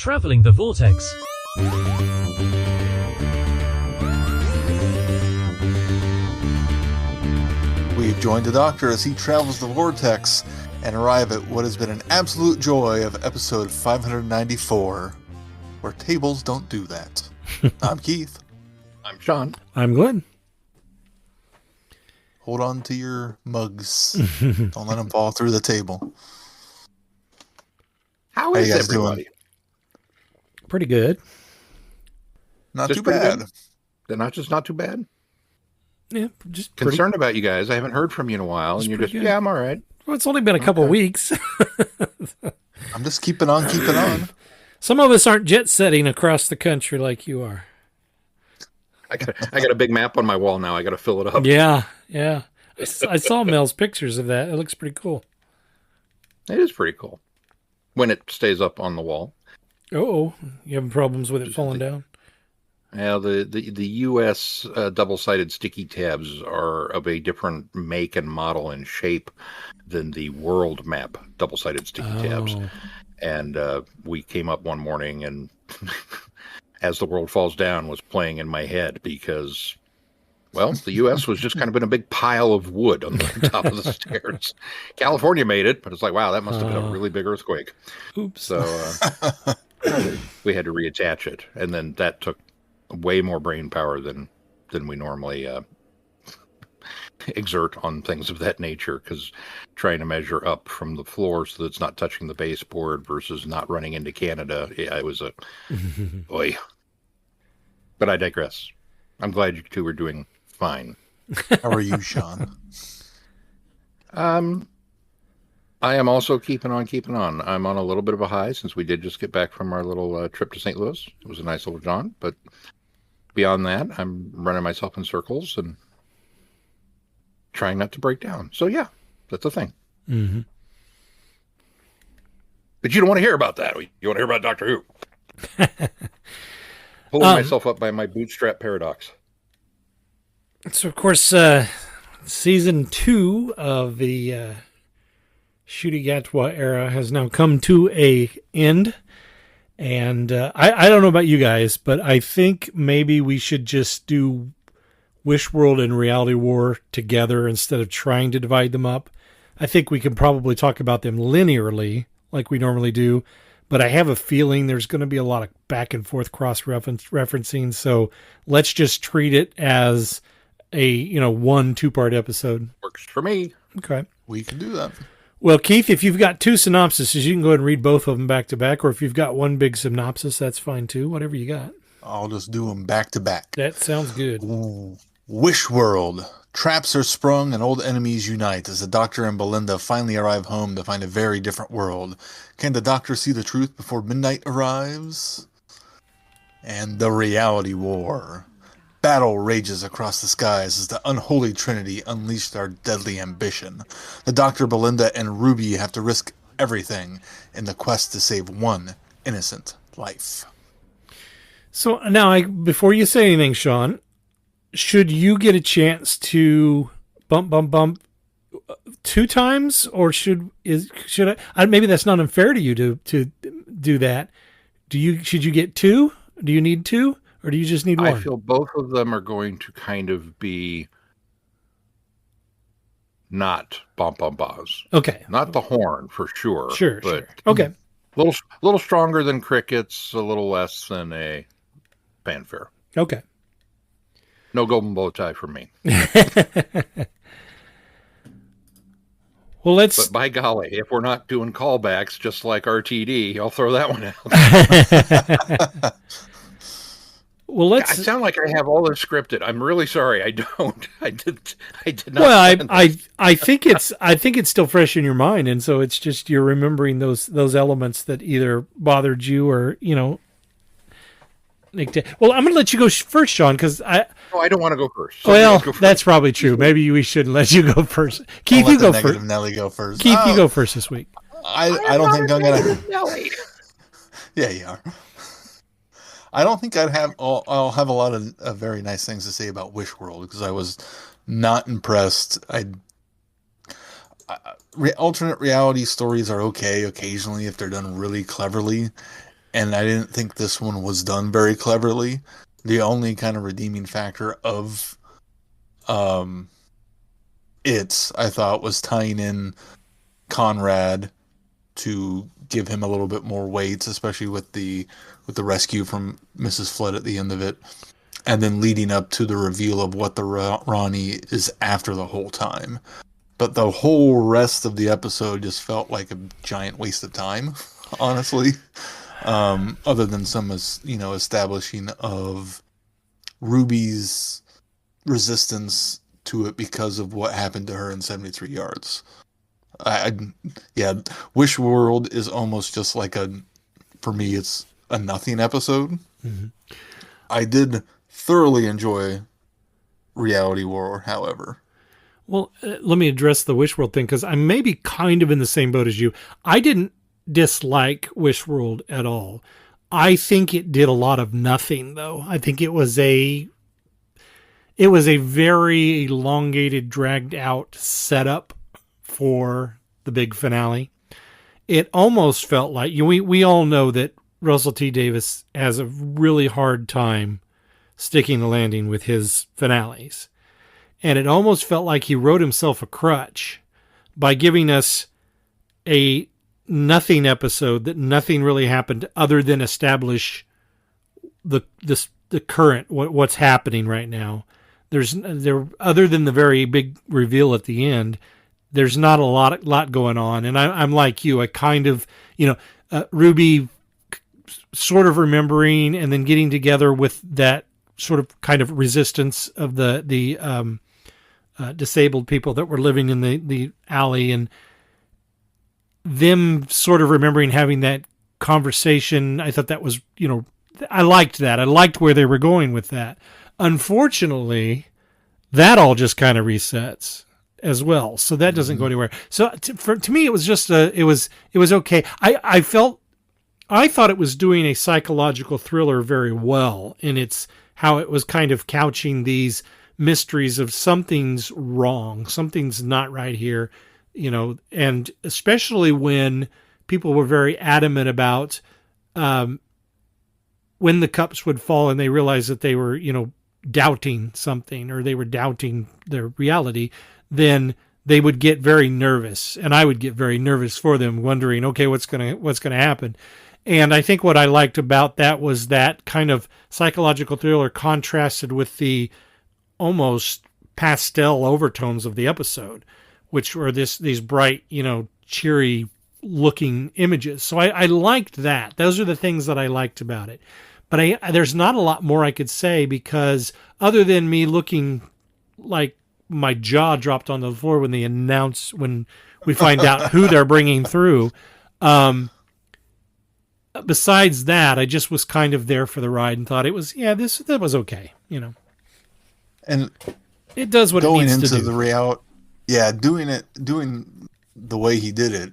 Traveling the Vortex. We join the Doctor as he travels the Vortex and arrive at what has been an absolute joy of episode 594, where tables don't do that. I'm Keith. I'm Sean. I'm Glenn. Hold on to your mugs. Don't let them fall through the table. How is you guys everybody? doing? Pretty good. Not Just too pretty bad. good? They're not too bad. Yeah, just pretty. Concerned about you guys. I haven't heard from you in a while, Just and you're pretty just good. yeah, I'm all right. Well, it's only been a couple Okay. weeks. I'm just keeping on. Some of us aren't jet setting across the country like you are. I got a big map on my wall now. I got to fill it up. Yeah. I saw Mel's pictures of that. It looks pretty cool. It is pretty cool when it stays up on the wall. Oh, you having problems with it falling down? Yeah, the U.S. Double-sided sticky tabs are of a different make and model and shape than the world map double-sided sticky tabs. And we came up one morning and As the World Falls Down was playing in my head because, well, the U.S. was just kind of in a big pile of wood on the top of the stairs. California made it, but it's like, wow, that must have been a really big earthquake. Oops. So we had to reattach it. And then that took way more brain power than we normally exert on things of that nature, because trying to measure up from the floor so that it's not touching the baseboard versus not running into Canada, yeah, it was a boy. But I digress. I'm glad you two are doing fine. How are you, Sean? I am also keeping on. I'm on a little bit of a high since we did just get back from our little trip to St. Louis. It was a nice little jaunt, but beyond that, I'm running myself in circles and trying not to break down. So yeah, that's a thing. Mm-hmm. But you don't want to hear about that. You want to hear about Doctor Who. Pulling myself up by my bootstrap paradox. So, of course, season 2 of the Shuri-Gatwa era has now come to a end. And I don't know about you guys, but I think maybe we should just do Wish World and Reality War together instead of trying to divide them up. I think we can probably talk about them linearly like we normally do, but I have a feeling there's going to be a lot of back and forth cross-referencing, so let's just treat it as a 1-2-part episode. Works for me. Okay. We can do that. Well, Keith, if you've got 2 synopses, you can go ahead and read both of them back to back, or if you've got one big synopsis, that's fine too. Whatever you got. I'll just do them back to back. That sounds good. Ooh. Wish World. Traps are sprung and old enemies unite as the Doctor and Belinda finally arrive home to find a very different world. Can the Doctor see the truth before midnight arrives? And the Reality War. Battle rages across the skies as the unholy trinity unleash their deadly ambition. The Doctor, Belinda, and Ruby have to risk everything in the quest to save one innocent life. So now, before you say anything, Sean, should you get a chance to bump 2 times, or should I? Maybe that's not unfair to you to do that. Should you get 2? Do you need 2, or do you just need 1? I feel both of them are going to kind of be not bum-bum-bas. Okay. Not the horn for sure. Sure. Okay. Little stronger than crickets, a little less than a fanfare. Okay. No golden bow tie for me. Well, But by golly, if we're not doing callbacks just like RTD, I'll throw that one out. Well, I sound like I have all this scripted. I'm really sorry. I don't. I did not. Well, I think it's still fresh in your mind, and so it's just you're remembering those elements that either bothered you or Well, I'm going to let you go first, Sean, because I don't want to go first. Well, that's probably true. Maybe we shouldn't let you go first. Keith, you go first. Nelly go first. Keith, you go first this week. I don't think I'm gonna. Nelly. Yeah, you are. I don't think I'll have a lot of very nice things to say about Wish World because I was not impressed. Alternate reality stories are okay occasionally if they're done really cleverly. and I didn't think this one was done very cleverly. The only kind of redeeming factor of I thought, was tying in Conrad to give him a little bit more weight, especially with the rescue from Mrs. Flood at the end of it, and then leading up to the reveal of what the Ronnie is after the whole time. But the whole rest of the episode just felt like a giant waste of time, honestly. Other than some, establishing of Ruby's resistance to it because of what happened to her in 73 Yards. Yeah, Wish World is almost just like for me, it's a nothing episode. Mm-hmm. I did thoroughly enjoy Reality War, however. Well, let me address the Wish World thing, because I'm maybe kind of in the same boat as you. I didn't dislike Wish World at all. I think it did a lot of nothing, though. I think it was a very elongated, dragged out setup for the big finale. It almost felt like, we all know that Russell T. Davies has a really hard time sticking the landing with his finales. And it almost felt like he wrote himself a crutch by giving us a nothing episode that nothing really happened other than establish the current, what's happening right now. There other than the very big reveal at the end, there's not a lot going on. And I'm like you, I kind of, Ruby sort of remembering and then getting together with that sort of kind of resistance of the disabled people that were living in the alley, and them sort of remembering having that conversation. I thought that was, I liked that. I liked where they were going with that. Unfortunately, that all just kind of resets as well. So that doesn't go anywhere. So to me, it was just it was okay. I thought it was doing a psychological thriller very well in its how it was kind of couching these mysteries of something's wrong, something's not right here, and especially when people were very adamant about when the cups would fall and they realized that they were, doubting something, or they were doubting their reality, then they would get very nervous, and I would get very nervous for them, wondering, okay, what's going to happen. And I think what I liked about that was that kind of psychological thriller contrasted with the almost pastel overtones of the episode, which were these bright, cheery looking images. So I liked that. Those are the things that I liked about it. But there's not a lot more I could say, because other than me looking like my jaw dropped on the floor when when we find out who they're bringing through. Besides that, I just was kind of there for the ride and thought it was, that was okay, And it does what it needs to do. Going into the reality, doing the way he did it,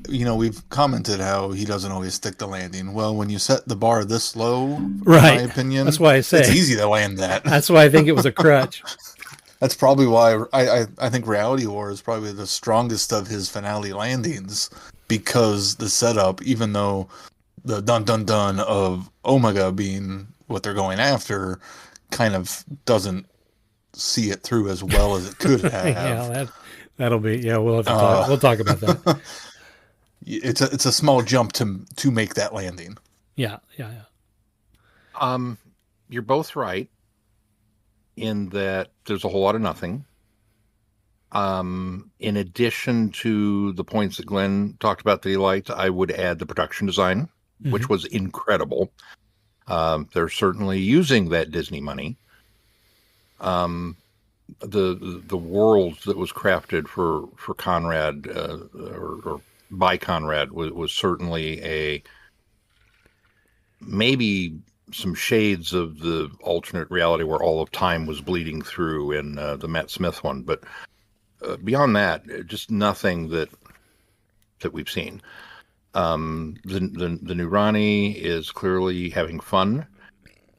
we've commented how he doesn't always stick the landing. Well, when you set the bar this low, right, in my opinion, that's why I say it's easy to land that. That's why I think it was a crutch. That's probably why I think Reality War is probably the strongest of his finale landings, because the setup, even though the dun of Omega being what they're going after, kind of doesn't see it through as well as it could have. That'll be, we'll have to we'll talk about that. It's a small jump to make that landing. Yeah. You're both right in that there's a whole lot of nothing. In addition to the points that Glenn talked about that he liked, I would add the production design, which was incredible. They're certainly using that Disney money. The world that was crafted for Conrad or by Conrad was certainly maybe some shades of the alternate reality where all of time was bleeding through in the Matt Smith one, but beyond that, just nothing that we've seen. The new Ronnie is clearly having fun,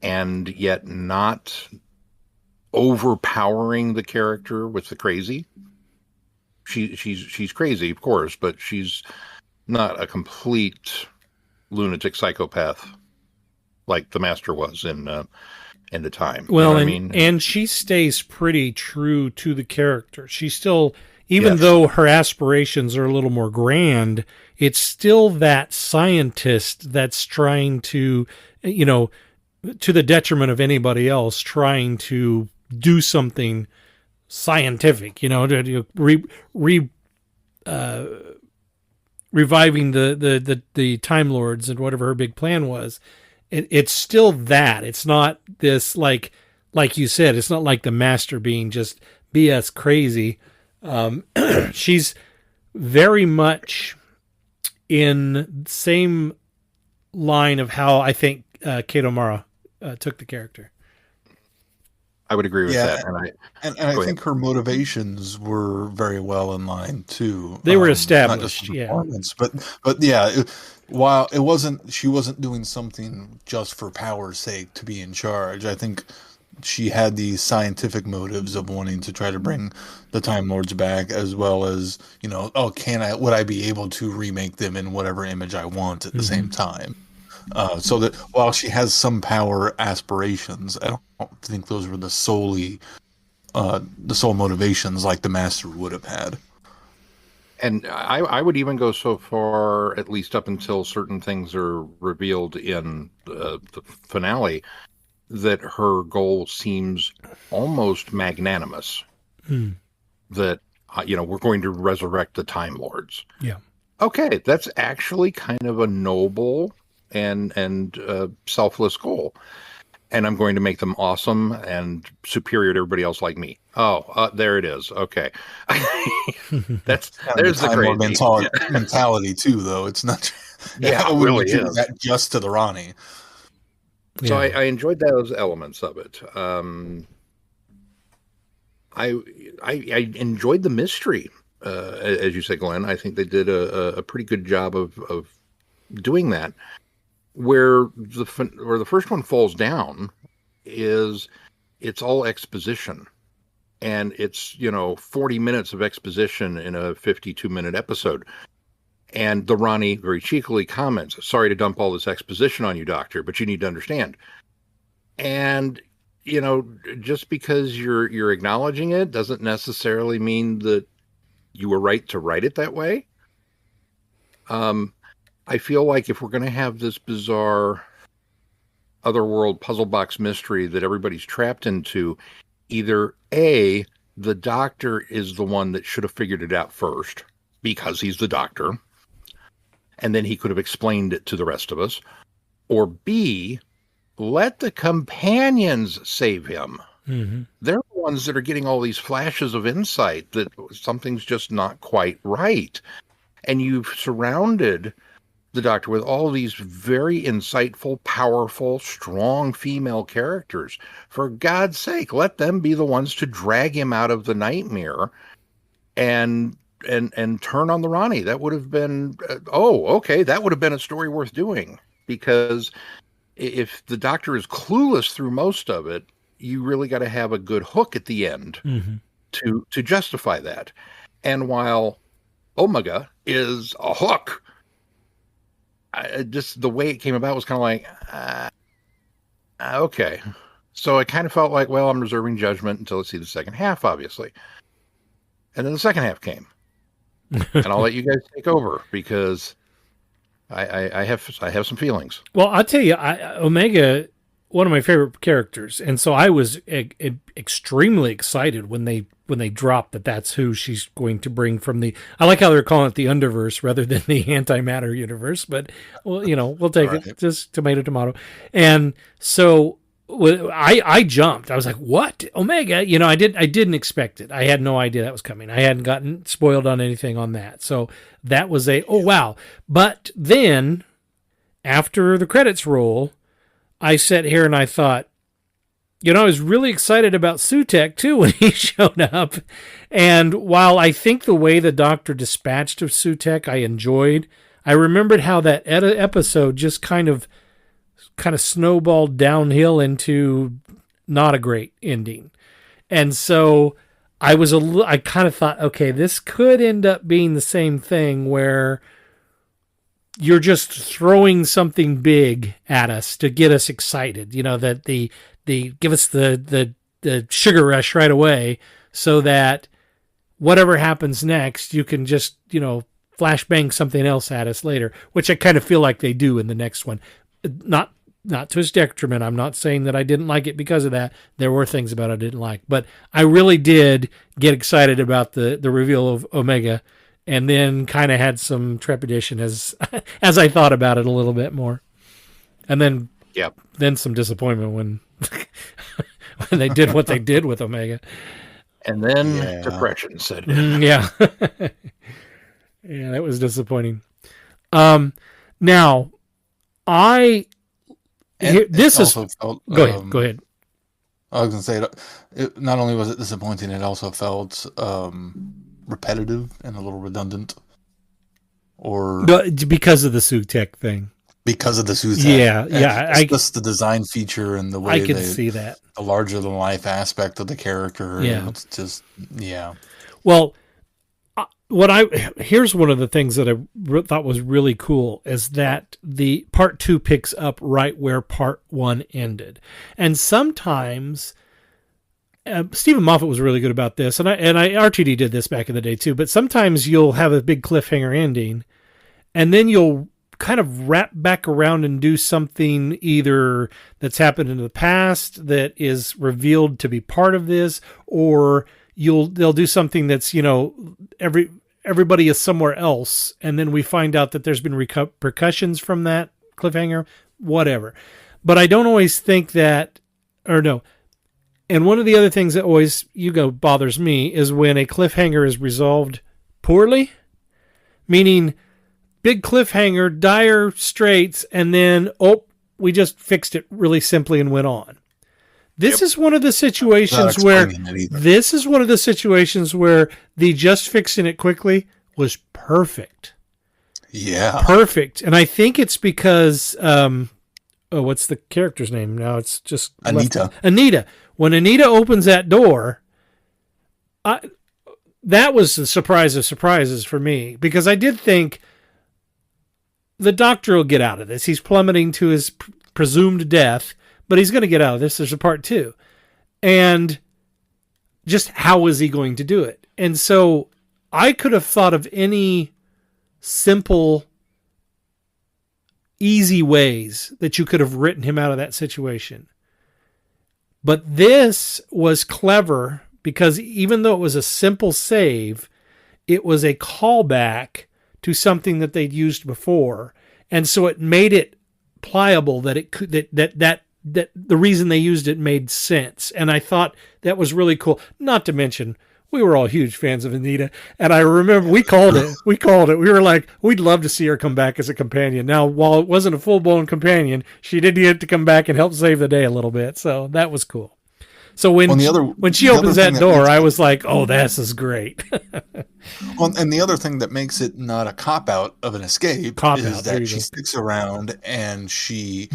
and yet not overpowering the character with the crazy. She's crazy, of course, but she's not a complete lunatic psychopath like the Master was in the time. Well, what I and mean? and she stays pretty true to the character. She still, even Yes. though her aspirations are a little more grand, it's still that scientist that's trying to, to the detriment of anybody else, trying to do something scientific. Reviving the Time Lords and whatever her big plan was. It's still that. It's not this like you said. It's not like the Master being just BS crazy. She's very much in the same line of how I think Kato Mara took the character. I would agree with Yeah, that. And I Go think her motivations were very well in line too. They were Not established, just the yeah. performance, but yeah. While it wasn't, she wasn't doing something just for power's sake to be in charge. I think she had these scientific motives of wanting to try to bring the Time Lords back, as well as would I be able to remake them in whatever image I want at the same time? So that while she has some power aspirations, I don't think those were the sole motivations like the Master would have had. And I would even go so far, at least up until certain things are revealed in the finale, that her goal seems almost magnanimous. That, we're going to resurrect the Time Lords. Yeah. Okay, that's actually kind of a noble and selfless goal. And I'm going to make them awesome and superior to everybody else like me. Oh, there it is. Okay. There's the Time Lord crazy. mentality too, though. It's not. Yeah, I it wouldn't really give is. that just to the Ronnie. So Yeah. I enjoyed those elements of it. I enjoyed the mystery, as you say, Glenn. I think they did a pretty good job of doing that. Where the first one falls down is it's all exposition, and it's 40 minutes of exposition in a 52-minute episode. And the Ronnie very cheekily comments, "Sorry to dump all this exposition on you, Doctor, but you need to understand." And just because you're acknowledging it doesn't necessarily mean that you were right to write it that way. I feel like if we're going to have this bizarre otherworld puzzle box mystery that everybody's trapped into, either A, the Doctor is the one that should have figured it out first because he's the Doctor, and then he could have explained it to the rest of us, or B, let the companions save him. Mm-hmm. They're the ones that are getting all these flashes of insight that something's just not quite right. And you've surrounded the Doctor with all these very insightful, powerful, strong female characters. For God's sake, let them be the ones to drag him out of the nightmare and turn on the Ronnie. That would have been that would have been a story worth doing, because if the Doctor is clueless through most of it, you really got to have a good hook at the end to justify that. And while Omega is a hook, just the way it came about was kind of like, okay. So I kind of felt like, well, I'm reserving judgment until I see the second half, obviously. And then the second half came. And I'll let you guys take over, because I have some feelings. Well, I'll tell you, Omega, one of my favorite characters, and so I was extremely excited when they dropped that that's who she's going to bring from the. I like how they're calling it the Underverse rather than the Antimatter Universe, but well, we'll take it, just tomato. And so I jumped. I was like, "What, Omega?" I didn't expect it. I had no idea that was coming. I hadn't gotten spoiled on anything on that, so that was oh wow. But then after the credits roll, I sat here and I thought, I was really excited about Sutek too when he showed up. And while I think the way the Doctor dispatched of Sutek I enjoyed, I remembered how that episode just kind of snowballed downhill into not a great ending. And so I kind of thought, okay, this could end up being the same thing where you're just throwing something big at us to get us excited. You know, that the give us the sugar rush right away, so that whatever happens next, you can just, you know, flashbang something else at us later, which I kind of feel like they do in the next one. Not to its detriment. I'm not saying that I didn't like it because of that. There were things about it I didn't like, but I really did get excited about the reveal of Omega, and then kind of had some trepidation as as I thought about it a little bit more, and then then some disappointment when when they did what they did with Omega, and then depression set in. Yeah, yeah, that was disappointing. Now this is felt, go ahead. I was going to say, not only was it disappointing, it also felt repetitive and a little redundant. Or because of the Sutek thing. Because of the Sutek. Yeah. It's just the design feature and the way I can see that. The larger than life aspect of the character. Yeah. It's just, yeah. Well, here's one of the things that I thought was really cool is that the part 2 picks up right where part 1 ended. And sometimes Stephen Moffat was really good about this, and RTD did this back in the day too, but sometimes you'll have a big cliffhanger ending and then you'll kind of wrap back around and do something either that's happened in the past that is revealed to be part of this, or they'll do something that's, you know, everybody is somewhere else, and then we find out that there's been repercussions from that cliffhanger, whatever. But I don't always think that, or no. And one of the other things that always bothers me is when a cliffhanger is resolved poorly, meaning big cliffhanger, dire straits, and then we just fixed it really simply and went on. This is one of the situations where the just fixing it quickly was perfect. Yeah. Perfect. And I think it's because, what's the character's name now? It's just Anita. Anita. When Anita opens that door, that was the surprise of surprises for me, because I did think the Doctor will get out of this. He's plummeting to his presumed death, but he's going to get out of this. There's a part 2. And just how is he going to do it? And so I could have thought of any simple, easy ways that you could have written him out of that situation. But this was clever because even though it was a simple save, it was a callback to something that they'd used before. And so it made it pliable that it could, that the reason they used it made sense. And I thought that was really cool. Not to mention, we were all huge fans of Anita. And I remember we called it. We were like, we'd love to see her come back as a companion. Now, while it wasn't a full-blown companion, she did get to come back and help save the day a little bit. So that was cool. So when she opens that door, I was like, oh, this is great. Well, and the other thing that makes it not a cop-out of an escape is that she sticks around and she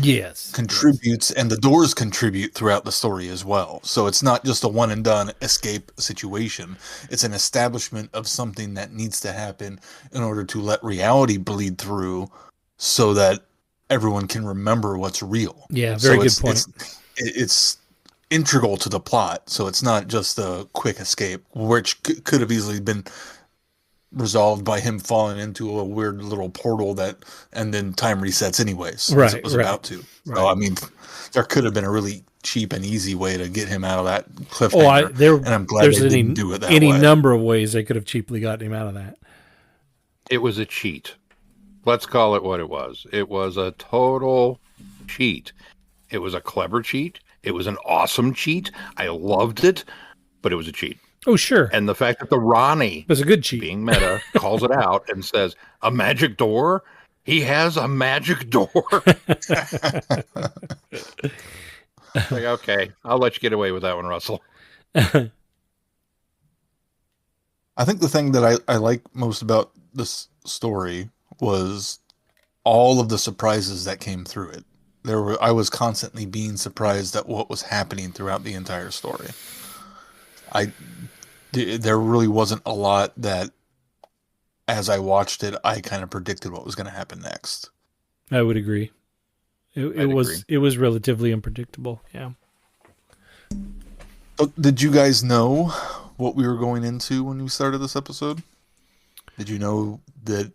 contributes, and the doors contribute throughout the story as well. So it's not just a one-and-done escape situation. It's an establishment of something that needs to happen in order to let reality bleed through so that everyone can remember what's real. Yeah, very good point. It's integral to the plot, so it's not just a quick escape, which could have easily been resolved by him falling into a weird little portal and then time resets anyways, as it was about to. Right. So I mean, there could have been a really cheap and easy way to get him out of that cliffhanger, and I'm glad they didn't do it that way. Any number of ways they could have cheaply gotten him out of that. It was a cheat. Let's call it what it was. It was a total cheat. It was a clever cheat. It was an awesome cheat. I loved it, but it was a cheat. Oh, sure. And the fact that the Ronnie, was a good cheat, being meta, calls it out and says, a magic door? He has a magic door. Like, okay, I'll let you get away with that one, Russell. I think the thing that I like most about this story was all of the surprises that came through it. I was constantly being surprised at what was happening throughout the entire story. There really wasn't a lot that as I watched it, I kind of predicted what was going to happen next. I would agree. It agree. was relatively unpredictable. Yeah. So did you guys know what we were going into when we started this episode? Did you know that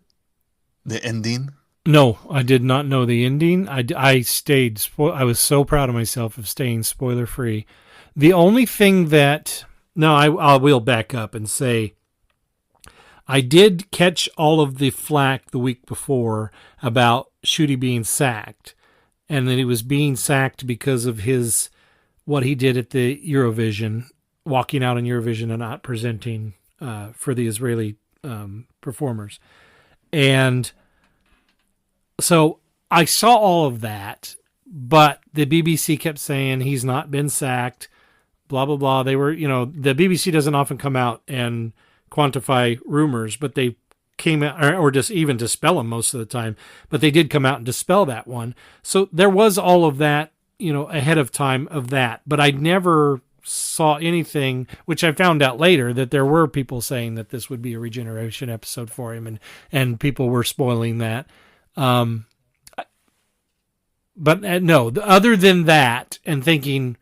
the ending? No, I did not know the ending. I stayed. I was so proud of myself of staying spoiler free. The only thing that no, I will back up and say I did catch all of the flack the week before about Shooty being sacked, and that he was being sacked because of his what he did at the Eurovision, walking out in Eurovision and not presenting for the Israeli performers, and so I saw all of that, but the BBC kept saying he's not been sacked, blah, blah, blah. They were, the BBC doesn't often come out and quantify rumors, but they came out, or just even dispel them most of the time, but they did come out and dispel that one. So there was all of that, ahead of time of that, but I never saw anything, which I found out later, that there were people saying that this would be a regeneration episode for him, and people were spoiling that. But no, other than that, and thinking,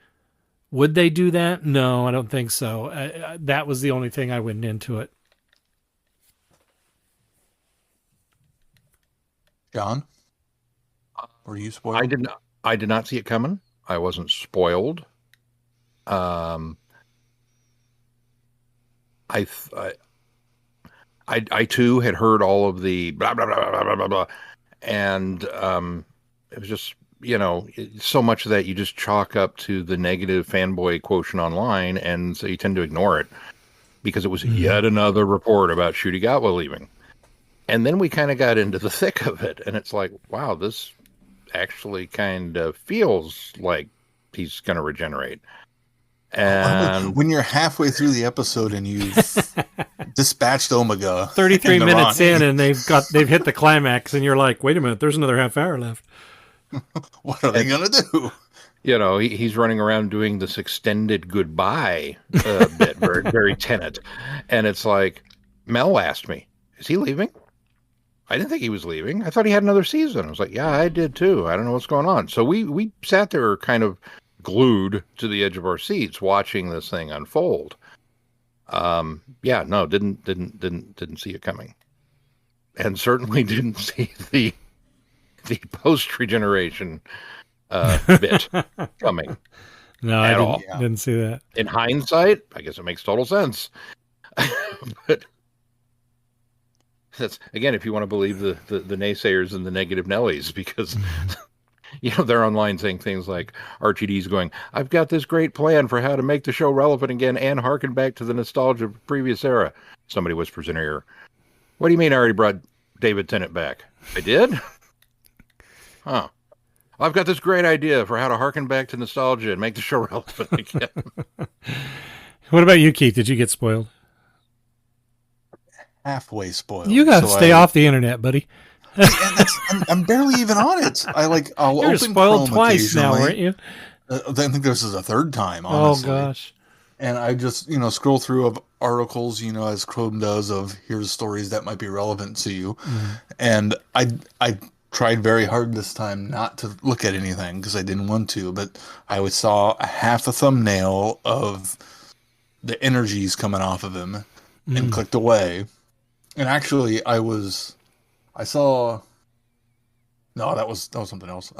would they do that? No, I don't think so. That was the only thing I went into it. John, were you spoiled? I did not see it coming. I wasn't spoiled. I too had heard all of the blah blah blah blah blah blah blah, and it was just so much of that you just chalk up to the negative fanboy quotient online, and so you tend to ignore it because it was yet another report about Ncuti Gatwa leaving, and then we kind of got into the thick of it, and it's like, wow, this actually kind of feels like he's going to regenerate. And when you're halfway through the episode and you've dispatched Omega 33 minutes in and they've hit the climax, and you're like, wait a minute, there's another half hour left. What are they going to do? He's running around doing this extended goodbye bit, very, very Tenet. And it's like, Mel asked me, is he leaving? I didn't think he was leaving. I thought he had another season. I was like, yeah, I did too. I don't know what's going on. So we sat there kind of glued to the edge of our seats watching this thing unfold. Didn't see it coming, and certainly didn't see the post regeneration bit coming. No, I didn't see that. In hindsight, I guess it makes total sense. But that's, again, if you want to believe the naysayers and the negative Nellies, because they're online saying things like RTD's going, I've got this great plan for how to make the show relevant again and harken back to the nostalgia of the previous era. Somebody whispers in her ear, what do you mean I already brought David Tennant back? I did? Huh. I've got this great idea for how to harken back to nostalgia and make the show relevant again. What about you, Keith? Did you get spoiled? Halfway spoiled. You got to stay off the internet, buddy. I'm barely even on it. I'll You're open spoiled Chrome twice now, aren't you? I think this is a third time, honestly. Oh, gosh. And I just, scroll through of articles, as Chrome does, of here's stories that might be relevant to you. And I tried very hard this time not to look at anything because I didn't want to, but I saw a half a thumbnail of the energies coming off of him and clicked away. And actually, that was something else.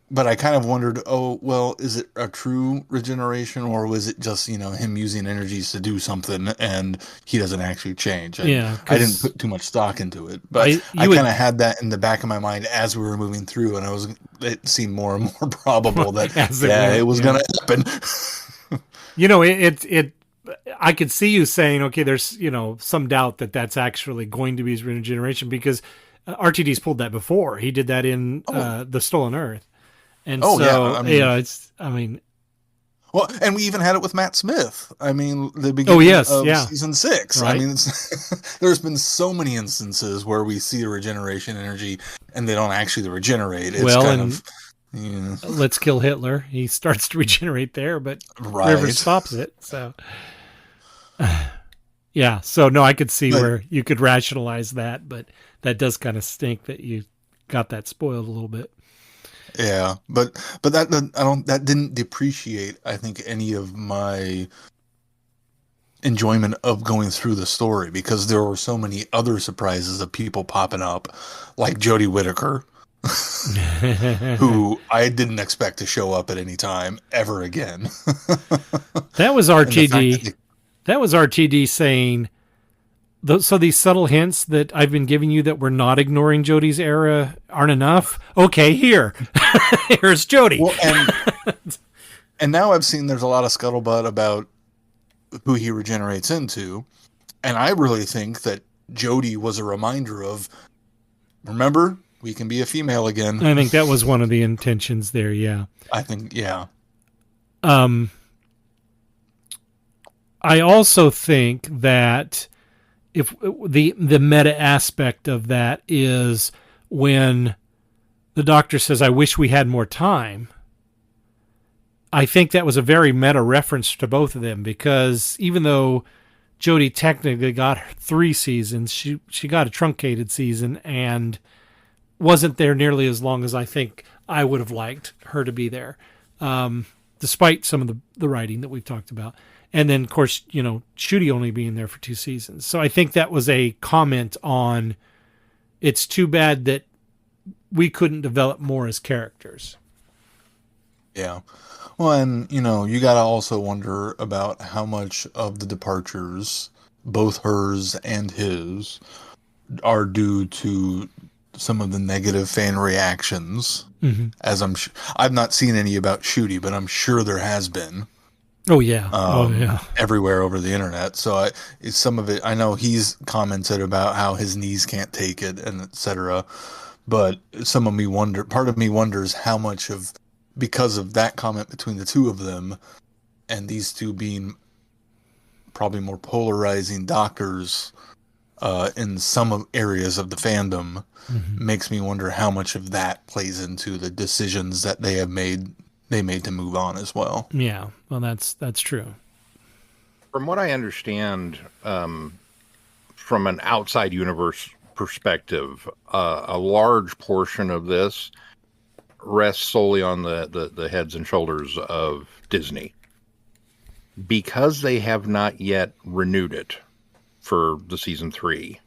But I kind of wondered, oh, well, is it a true regeneration, or was it just, him using energies to do something and he doesn't actually change? I didn't put too much stock into it, but I kind of had that in the back of my mind as we were moving through, and it seemed more and more probable that it was going to happen. I could see you saying, okay, there's, some doubt that that's actually going to be his regeneration, because RTD's pulled that before. He did that in The Stolen Earth. And well, and we even had it with Matt Smith. I mean, the beginning of season 6. Right. I mean, there's been so many instances where we see a regeneration energy and they don't actually regenerate. It's Let's Kill Hitler. He starts to regenerate there, but Rivers stops it. So, Yeah. So no, I could see But where you could rationalize that, but that does kind of stink that you got that spoiled a little bit. yeah, but that didn't depreciate, I think, any of my enjoyment of going through the story, because there were so many other surprises of people popping up, like Jodie Whittaker, who I didn't expect to show up at any time ever again. That was And the fact that RTD. That was RTD saying, so these subtle hints that I've been giving you that we're not ignoring Jodie's era aren't enough. Okay, here's Jodie. well, and now I've seen there's a lot of scuttlebutt about who he regenerates into, and I really think that Jodie was a reminder of, remember, we can be a female again. I think that was one of the intentions there. Yeah. I think, yeah. I also think that if the meta aspect of that is when the doctor says, "I wish we had more time," I think that was a very meta reference to both of them, because even though Jodie technically got 3 seasons, she got a truncated season and wasn't there nearly as long as I think I would have liked her to be there, despite some of the writing that we've talked about. And then, of course, Shooty only being there for 2 seasons. So I think that was a comment on, it's too bad that we couldn't develop more as characters. Yeah. Well, and, you got to also wonder about how much of the departures, both hers and his, are due to some of the negative fan reactions. Mm-hmm. As I've not seen any about Shooty, but I'm sure there has been. Oh yeah. Everywhere over the internet. So some of it, I know he's commented about how his knees can't take it, and etc. But part of me wonders how much of, because of that comment between the two of them, and these two being probably more polarizing doctors in some areas of the fandom, makes me wonder how much of that plays into the decisions that they made to move on as well. Yeah, well, that's true. From what I understand, from an outside universe perspective, a large portion of this rests solely on the heads and shoulders of Disney, because they have not yet renewed it for the season 3.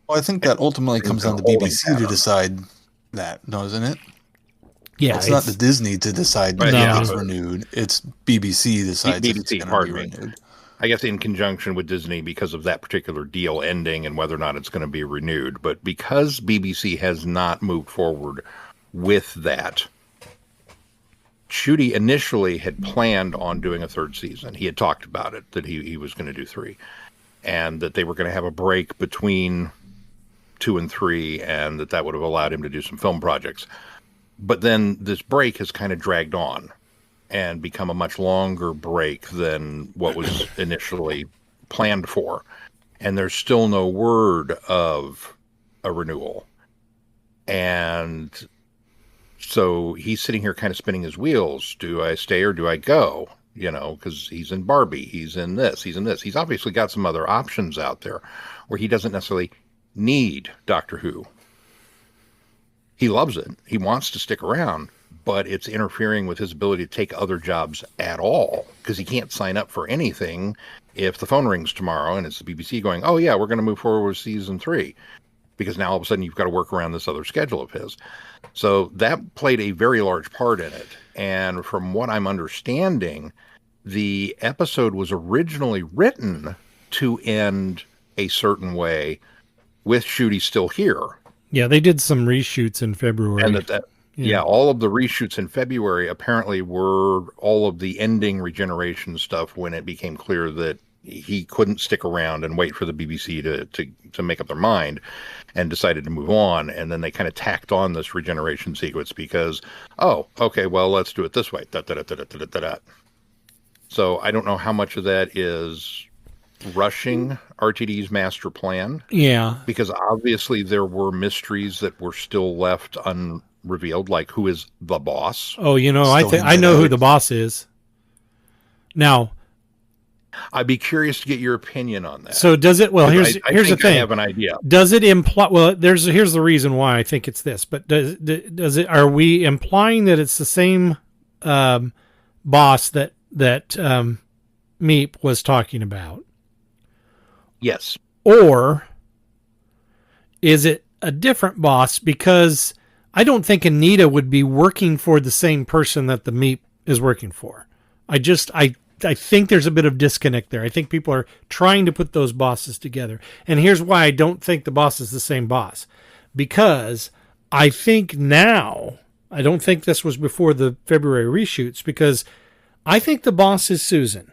Well, I think that ultimately comes down to BBC to decide that, doesn't it? Yeah, it's not the Disney to decide if it's renewed. It's BBC decides if it's going to be renewed. I guess in conjunction with Disney, because of that particular deal ending and whether or not it's going to be renewed. But because BBC has not moved forward with that, Shooty initially had planned on doing a 3rd season. He had talked about it, that he was going to do 3, and that they were going to have a break between 2 and 3, and that would have allowed him to do some film projects. But then this break has kind of dragged on and become a much longer break than what was initially planned for. And there's still no word of a renewal. And so he's sitting here kind of spinning his wheels. Do I stay or do I go? Because he's in Barbie, he's in this, he's in this. He's obviously got some other options out there where he doesn't necessarily need Doctor Who. He loves it. He wants to stick around, but it's interfering with his ability to take other jobs at all, because he can't sign up for anything if the phone rings tomorrow and it's the BBC going, "Oh yeah, we're going to move forward with season 3," because now all of a sudden you've got to work around this other schedule of his. So that played a very large part in it. And from what I'm understanding, the episode was originally written to end a certain way with Shooty still here. Yeah, they did some reshoots in February. And all of the reshoots in February apparently were all of the ending regeneration stuff when it became clear that he couldn't stick around and wait for the BBC to make up their mind, and decided to move on. And then they kind of tacked on this regeneration sequence because, oh, okay, well, let's do it this way. Da, da, da, da, da, da, da. So I don't know how much of that is rushing RTD's master plan. Yeah. Because obviously there were mysteries that were still left unrevealed, like who is the boss. Oh, I know who the boss is. Now, I'd be curious to get your opinion on that. So does it? Well, here's I the think thing. I have an idea. Does it imply? Well, here's the reason why I think it's this. But does it? Are we implying that it's the same boss that Meep was talking about, Yes. or is it a different boss? Because I don't think Anita would be working for the same person that the Meep is working for. I think there's a bit of disconnect there. I think people are trying to put those bosses together. And here's why I don't think the boss is the same boss. Because I think now, I don't think this was before the February reshoots, because I think the boss is Susan.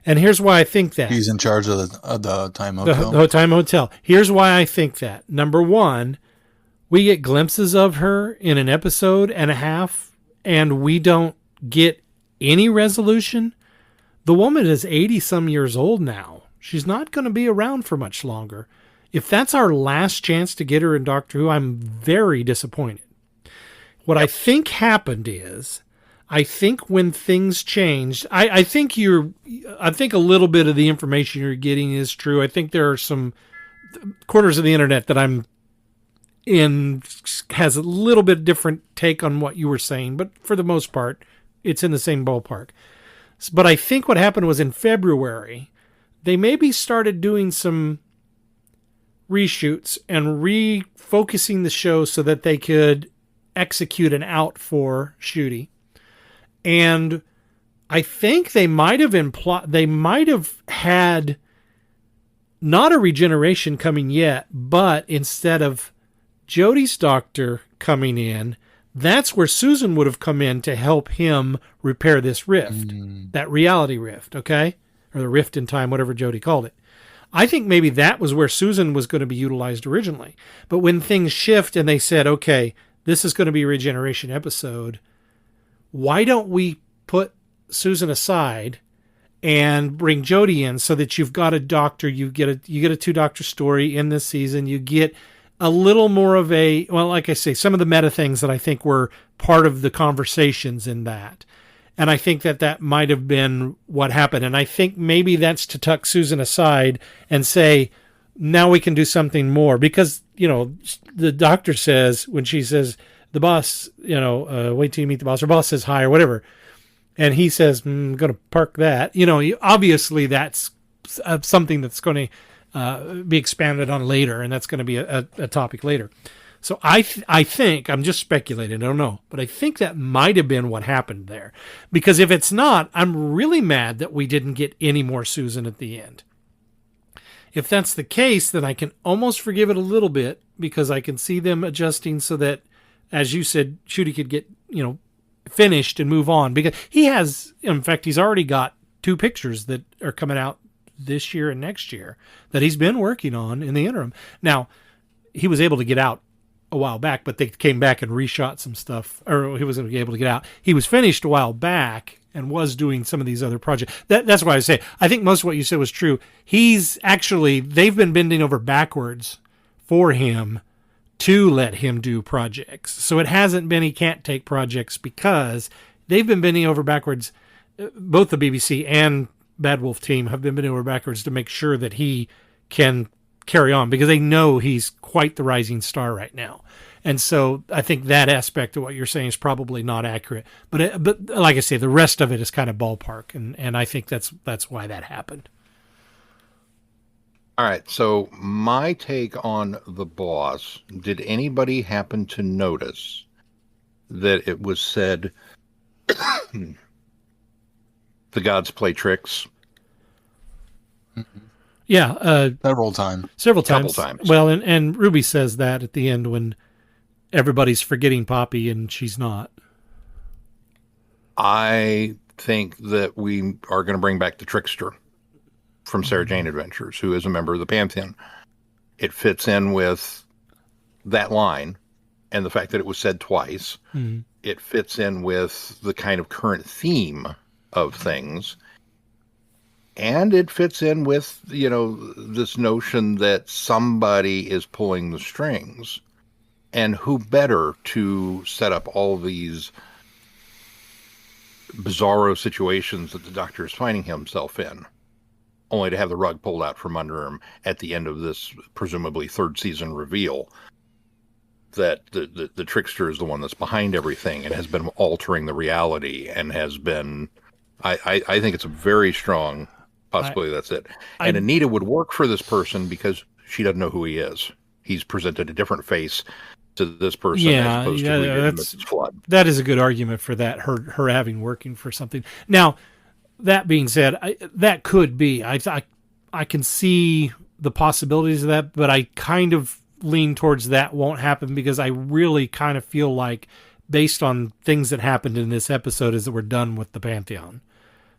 And here's why I think that. He's in charge of the time hotel. The time hotel. Here's why I think that. Number one, we get glimpses of her in an episode and a half, and we don't get any resolution. The woman is 80 some years old now. She's not going to be around for much longer. If that's our last chance to get her in Doctor Who, I'm very disappointed. What I think happened is, I think when things changed, I think a little bit of the information you're getting is true. I think there are some corners of the internet that I'm in has a little bit different take on what you were saying, but for the most part, it's in the same ballpark. But I think what happened was in February, they maybe started doing some reshoots and refocusing the show so that they could execute an out for Shooty. And I think they might have had not a regeneration coming yet, but instead of Jodie's doctor coming in, that's where Susan would have come in to help him repair this rift, that reality rift, okay? Or the rift in time, whatever Jodie called it. I think maybe that was where Susan was going to be utilized originally. But when things shift and they said, okay, this is going to be a regeneration episode, why don't we put Susan aside and bring Jodie in so that you've got a doctor, you get a 2-doctor story in this season, you get a little more of a, well, like I say, some of the meta things that I think were part of the conversations in that. And I think that might have been what happened. And I think maybe that's to tuck Susan aside and say, now we can do something more. Because, the doctor says, when she says, the boss, wait till you meet the boss, or boss says hi or whatever. And he says, I'm going to park that. Obviously that's something that's going to be expanded on later, and that's going to be a topic later. So I think, I'm just speculating, I don't know, but I think that might have been what happened there. Because if it's not, I'm really mad that we didn't get any more Susan at the end. If that's the case, then I can almost forgive it a little bit, because I can see them adjusting so that, as you said, Shooty could get, finished and move on. Because he's already got 2 pictures that are coming out this year and next year that he's been working on in the interim. Now, he was able to get out a while back, but they came back and reshot some stuff, or he wasn't able to get out. He was finished a while back and was doing some of these other projects. That's why I say, I think most of what you said was true. They've been bending over backwards for him to let him do projects. So it hasn't been he can't take projects, because they've been bending over backwards. Both the BBC and Bad Wolf team have been bending over backwards to make sure that he can carry on, because they know he's quite the rising star right now. And so I think that aspect of what you're saying is probably not accurate. But like I say, the rest of it is kind of ballpark, and I think that's why that happened. All right, so my take on the boss, did anybody happen to notice that it was said the gods play tricks? Yeah. Several times. Several times. Well, and Ruby says that at the end when everybody's forgetting Poppy and she's not. I think that we are going to bring back the Trickster from Sarah Jane Adventures, who is a member of the Pantheon. It fits in with that line and the fact that it was said twice. Mm-hmm. It fits in with the kind of current theme of things. And it fits in with, this notion that somebody is pulling the strings. And who better to set up all these bizarro situations that the Doctor is finding himself in, only to have the rug pulled out from under him at the end of this presumably third season reveal that the trickster is the one that's behind everything and has been altering the reality and has been. I think it's a very strong possibility that's it. And Anita would work for this person because she doesn't know who he is. He's presented a different face to this person as opposed to Mrs. Flood. That is a good argument for that, her having working for something. Now, that being said, that could be. I can see the possibilities of that, but I kind of lean towards that won't happen because I really kind of feel like, based on things that happened in this episode, is that we're done with the Pantheon.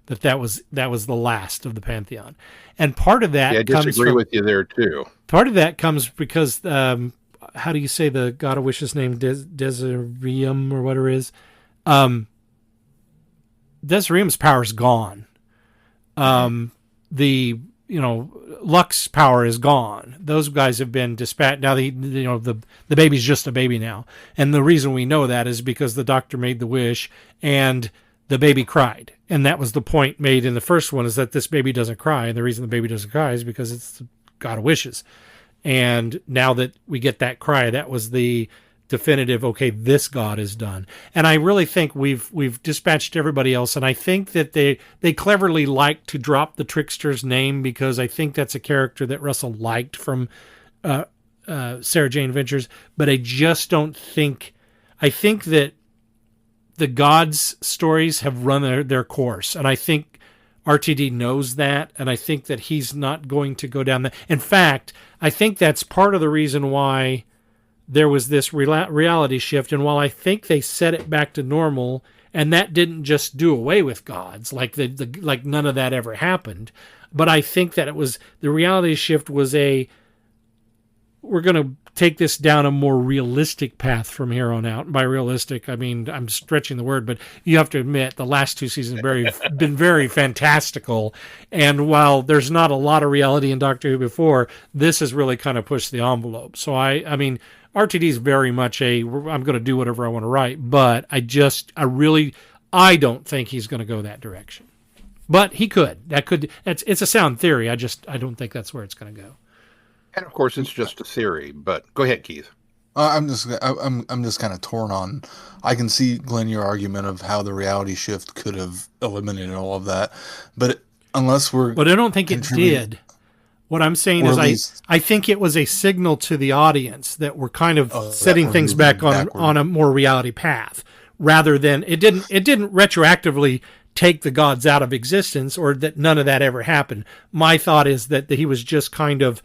That was the last of the Pantheon, and part of that. Yeah, I disagree with you there too. Part of that comes because how do you say the God of Wishes name? Desirium or whatever it is. Desirium's power is gone. The Lux's power is gone. Those guys have been dispatched. Now the baby's just a baby now, and the reason we know that is because the Doctor made the wish and the baby cried, and that was the point made in the first one, is that this baby doesn't cry, and the reason the baby doesn't cry is because it's the God of Wishes. And now that we get that cry, that was the definitive, okay, this God is done. And I really think we've dispatched everybody else, and I think that they cleverly like to drop the trickster's name because I think that's a character that Russell liked from Sarah Jane Adventures, but I just don't think. I think that the gods' stories have run their course, and I think RTD knows that, and I think that he's not going to go down that. In fact, I think that's part of the reason why there was this reality shift, and while I think they set it back to normal, and that didn't just do away with gods, like like none of that ever happened, but I think that it was the reality shift was we're going to take this down a more realistic path from here on out. And by realistic, I mean, I'm stretching the word, but you have to admit the last two seasons have been very fantastical. And while there's not a lot of reality in Doctor Who before, this has really kind of pushed the envelope. So I mean, RTD is very much I'm going to do whatever I want to write, but I don't think he's going to go that direction. But he could. It's a sound theory. I don't think that's where it's going to go. And of course, it's just a theory. But go ahead, Keith. I'm just kind of torn on. I can see, Glenn, your argument of how the reality shift could have eliminated all of that, but but I don't think it did. What I'm saying is, I think it was a signal to the audience that we're kind of setting things back on a more reality path, rather than it didn't retroactively take the gods out of existence, or that none of that ever happened. My thought is that he was just kind of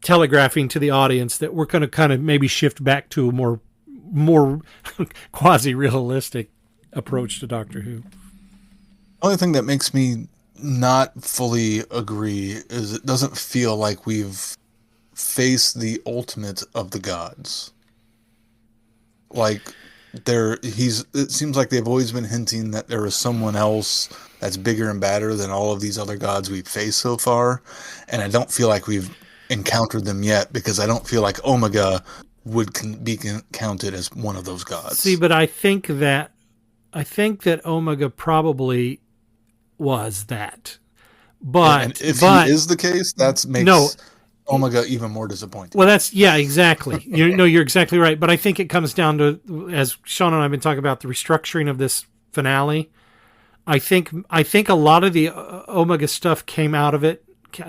telegraphing to the audience that we're going to kind of maybe shift back to a more quasi-realistic approach to Doctor Who. The only thing that makes me not fully agree is it doesn't feel like we've faced the ultimate of the gods. Like it seems like they've always been hinting that there is someone else that's bigger and badder than all of these other gods we've faced so far, and I don't feel like we've encountered them yet, because I don't feel like Omega would be counted as one of those gods. See, but I think that Omega probably was that. But if he is the case, that makes Omega even more disappointing. Well, exactly. You're exactly right. But I think it comes down to, as Sean and I have been talking about, the restructuring of this finale. I think a lot of the Omega stuff came out of it,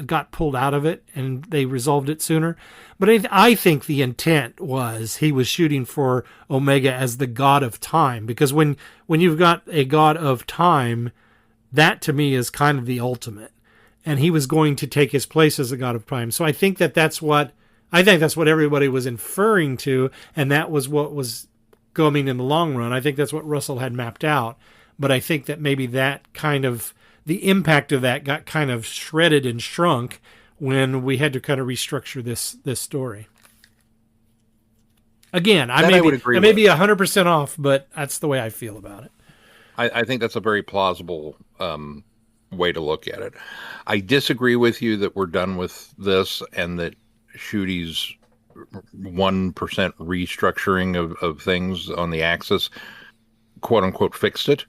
got pulled out of it, and they resolved it sooner. But I think the intent was he was shooting for Omega as the god of time, because when you've got a god of time, that to me is kind of the ultimate, and he was going to take his place as the god of time. So I think that's what everybody was inferring to, and that was what was coming in the long run. I think that's what Russell had mapped out, but I think that maybe that kind of the impact of that got kind of shredded and shrunk when we had to kind of restructure this story. Again, I may be 100% off, but that's the way I feel about it. I think that's a very plausible way to look at it. I disagree with you that we're done with this and that Schuette's 1% restructuring of things on the Axis, quote unquote, fixed it.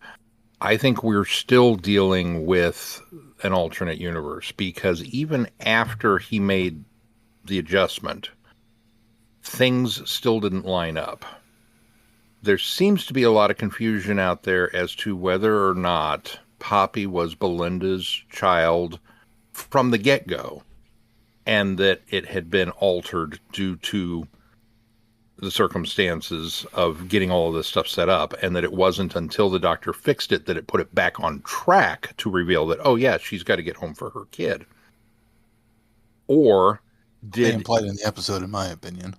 I think we're still dealing with an alternate universe, because even after he made the adjustment, things still didn't line up. There seems to be a lot of confusion out there as to whether or not Poppy was Belinda's child from the get-go, and that it had been altered due to the circumstances of getting all of this stuff set up, and that it wasn't until the doctor fixed it that it put it back on track to reveal that, oh yeah, she's got to get home for her kid. Or They implied in the episode, in my opinion.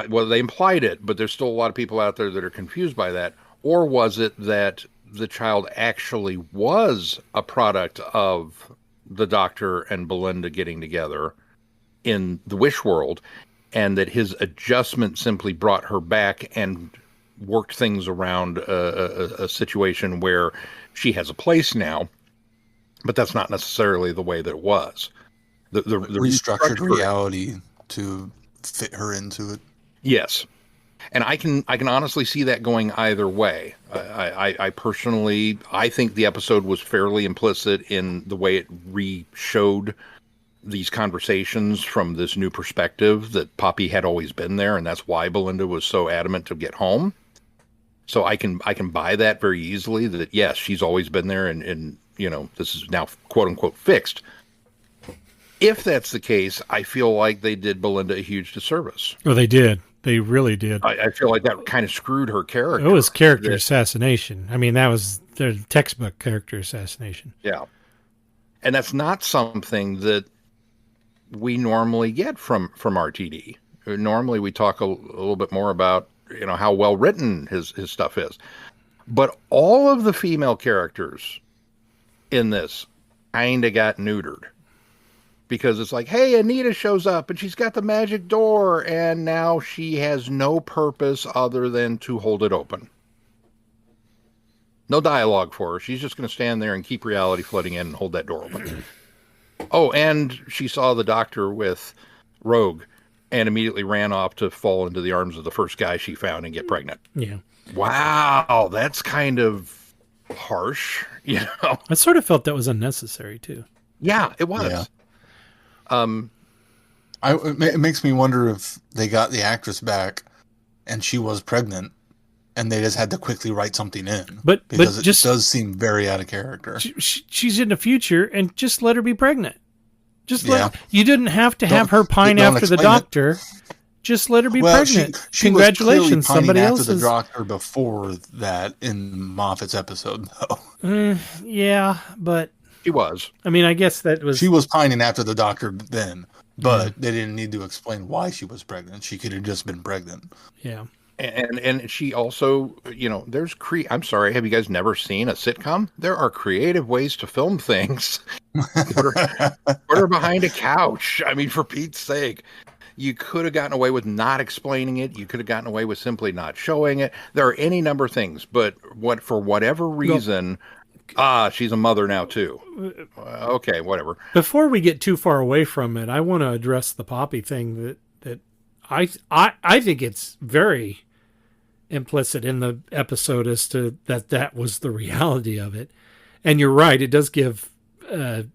Well, they implied it, but there's still a lot of people out there that are confused by that. Or was it that the child actually was a product of the doctor and Belinda getting together in the Wish world, and that his adjustment simply brought her back and worked things around a situation where she has a place now, but that's not necessarily the way that it was. The restructured reality to fit her into it. Yes. And I can honestly see that going either way. I personally, I think the episode was fairly implicit in the way it re-showed these conversations from this new perspective, that Poppy had always been there, and that's why Belinda was so adamant to get home. So I can buy that very easily, that yes, she's always been there, and you know, this is now quote unquote fixed. If that's the case, I feel like they did Belinda a huge disservice. Oh, they did. They really did. I feel like that kind of screwed her character. It was character assassination. I mean, that was their textbook character assassination. Yeah. And that's not something that we normally get from RTD. Normally we talk a little bit more about, you know, how well written his stuff is. But all of the female characters in this kind of got neutered. Because it's like, hey, Anita shows up and she's got the magic door, and now she has no purpose other than to hold it open. No dialogue for her. She's just going to stand there and keep reality flooding in and hold that door open. Oh, and she saw the doctor with Rogue and immediately ran off to fall into the arms of the first guy she found and get pregnant. Yeah. Wow, that's kind of harsh, you know? I sort of felt that was unnecessary, too. Yeah, it was. Yeah. It makes me wonder if they got the actress back and she was pregnant and they just had to quickly write something in. But because just, it does seem very out of character. She's in the future, and just let her be pregnant. Just you didn't have to have her pine after the doctor. Just let her be pregnant. She Congratulations, was clearly somebody pining else after is. the doctor before that in Moffat's episode, though. Yeah, but she was. I mean, I guess that was. She was pining after the doctor then, but they didn't need to explain why she was pregnant. She could have just been pregnant. Yeah. And she also, you know, there's I'm sorry, have you guys never seen a sitcom? There are creative ways to film things. Put her behind a couch. I mean, for Pete's sake. You could have gotten away with not explaining it. You could have gotten away with simply not showing it. There are any number of things, but for whatever reason, she's a mother now too. Okay, whatever. Before we get too far away from it, I want to address the Poppy thing that I think it's very implicit in the episode as to that was the reality of it. And you're right, it does give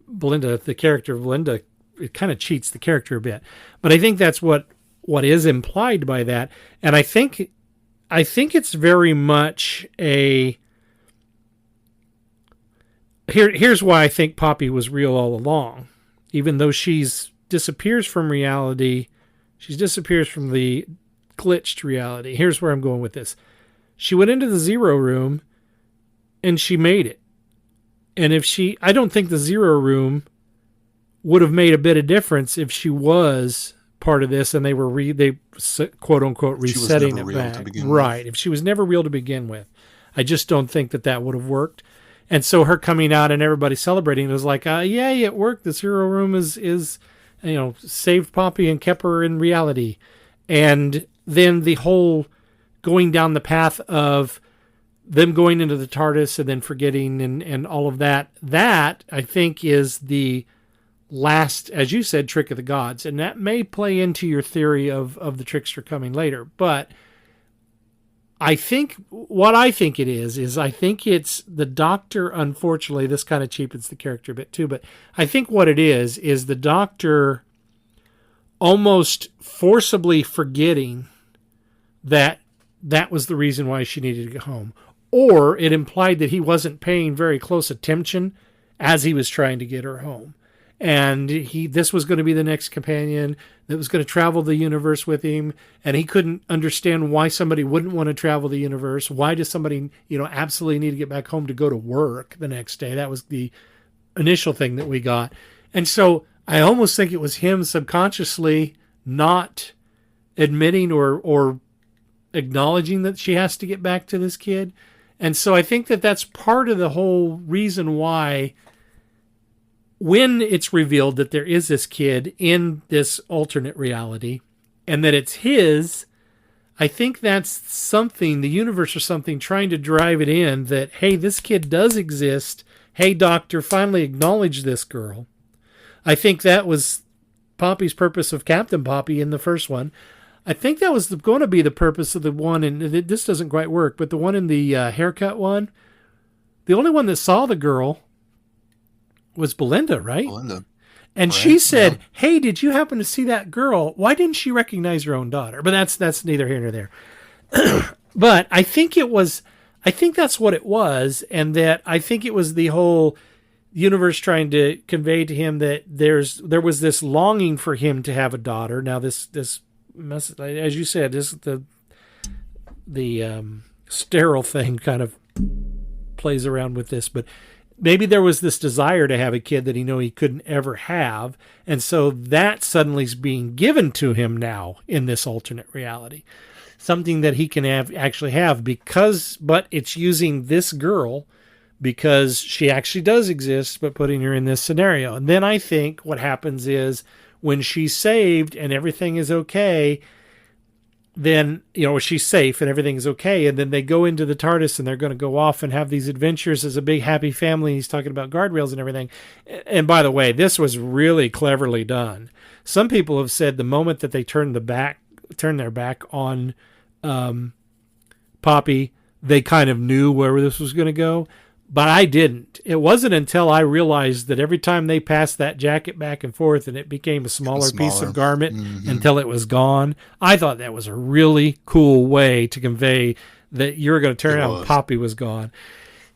Belinda, the character of Belinda, it kind of cheats the character a bit. But I think that's what is implied by that. And I think it's very much a here's why I think Poppy was real all along. Even though she's disappears from reality, she disappears from the glitched reality. Here's where I'm going with this. She went into the zero room and she made it. And I don't think the zero room would have made a bit of difference if she was part of this and they were they quote unquote resetting it back. Right. If she was never real to begin with, I just don't think that would have worked. And so her coming out and everybody celebrating, it was like, yeah, it worked. The zero room is, you know, saved Poppy and kept her in reality. And then the whole going down the path of them going into the TARDIS and then forgetting and all of that I think is the last, as you said, trick of the gods. And that may play into your theory of the trickster coming later. But I think what I think it is I think it's the doctor. Unfortunately, this kind of cheapens the character a bit too, but I think what it is the doctor almost forcibly forgetting that that was the reason why she needed to get home. Or it implied that he wasn't paying very close attention as he was trying to get her home. And this was going to be the next companion that was going to travel the universe with him, and he couldn't understand why somebody wouldn't want to travel the universe. Why does somebody, absolutely need to get back home to go to work the next day? That was the initial thing that we got. And so I almost think it was him subconsciously not admitting or acknowledging that she has to get back to this kid. And so I think that that's part of the whole reason why when it's revealed that there is this kid in this alternate reality and that it's his, I think that's something, the universe or something, trying to drive it in that, hey, this kid does exist. Hey, doctor, finally acknowledge this girl. I think that was Poppy's purpose of Captain Poppy in the first one. I think that was going to be the purpose of the one, and this doesn't quite work, but the one in the haircut one, the only one that saw the girl was Belinda, right? Belinda. And right. She said, hey, did you happen to see that girl? Why didn't she recognize her own daughter? But that's neither here nor there. But I think that's what it was. And that I think it was the whole universe trying to convey to him that there was this longing for him to have a daughter. Now this message, as you said, this the sterile thing kind of plays around with this, but maybe there was this desire to have a kid that he couldn't ever have. And so that suddenly is being given to him now in this alternate reality. Something that he can actually have but it's using this girl because she actually does exist, but putting her in this scenario. And then I think what happens is when she's saved and everything is okay, then, she's safe and everything is okay. And then they go into the TARDIS and they're going to go off and have these adventures as a big happy family. He's talking about guardrails and everything. And by the way, this was really cleverly done. Some people have said the moment that they turn their back on Poppy, they kind of knew where this was going to go. But I didn't. It wasn't until I realized that every time they passed that jacket back and forth and it became a smaller piece of garment until it was gone, I thought that was a really cool way to convey that you're going to turn out and Poppy was gone.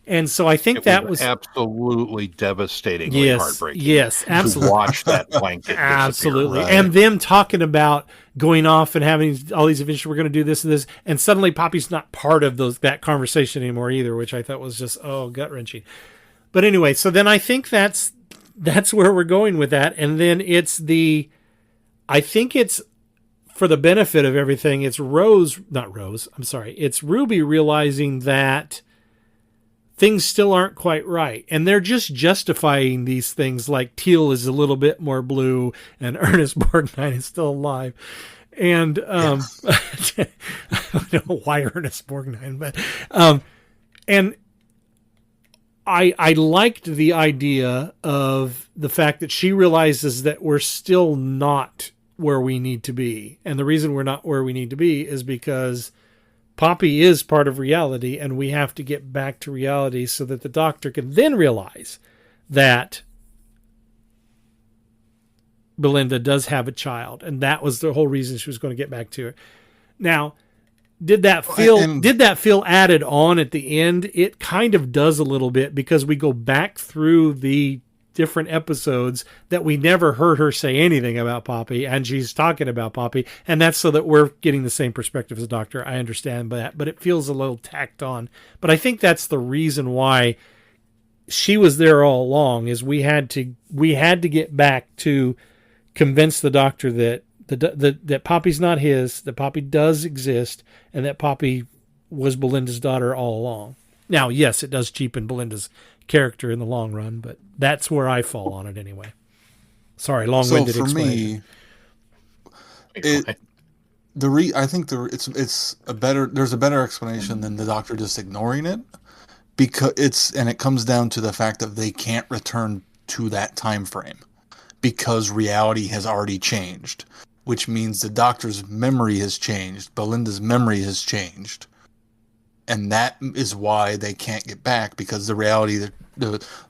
And so I think that was absolutely devastatingly heartbreaking. Yes, absolutely. To watch that blanket absolutely. Right. And them talking about going off and having all these adventures, we're going to do this and this, and suddenly Poppy's not part of that conversation anymore either, which I thought was just gut-wrenching. But anyway, so then I think that's where we're going with that. And then it's for the benefit of everything, it's it's Ruby realizing that things still aren't quite right. And they're just justifying these things like Teal is a little bit more blue and Ernest Borgnine is still alive. And I don't know why Ernest Borgnine, but and I liked the idea of the fact that she realizes that we're still not where we need to be. And the reason we're not where we need to be is because Poppy is part of reality, and we have to get back to reality so that the doctor can then realize that Belinda does have a child, and that was the whole reason she was going to get back to her. Now, did that feel added on at the end? It kind of does a little bit because we go back through the different episodes that we never heard her say anything about Poppy, and she's talking about Poppy, and that's so that we're getting the same perspective as the doctor. I understand that, but it feels a little tacked on. But I think that's the reason why she was there all along, is we had to get back to convince the doctor that that Poppy's not his, that Poppy does exist, and that Poppy was Belinda's daughter all along. Now, yes, it does cheapen Belinda's character in the long run, but that's where I fall on it anyway. Sorry, long-winded explanation. Me, I think it's a better explanation than the doctor just ignoring it, because it comes down to the fact that they can't return to that time frame because reality has already changed, which means the doctor's memory has changed, Belinda's memory has changed, and that is why they can't get back, because the reality that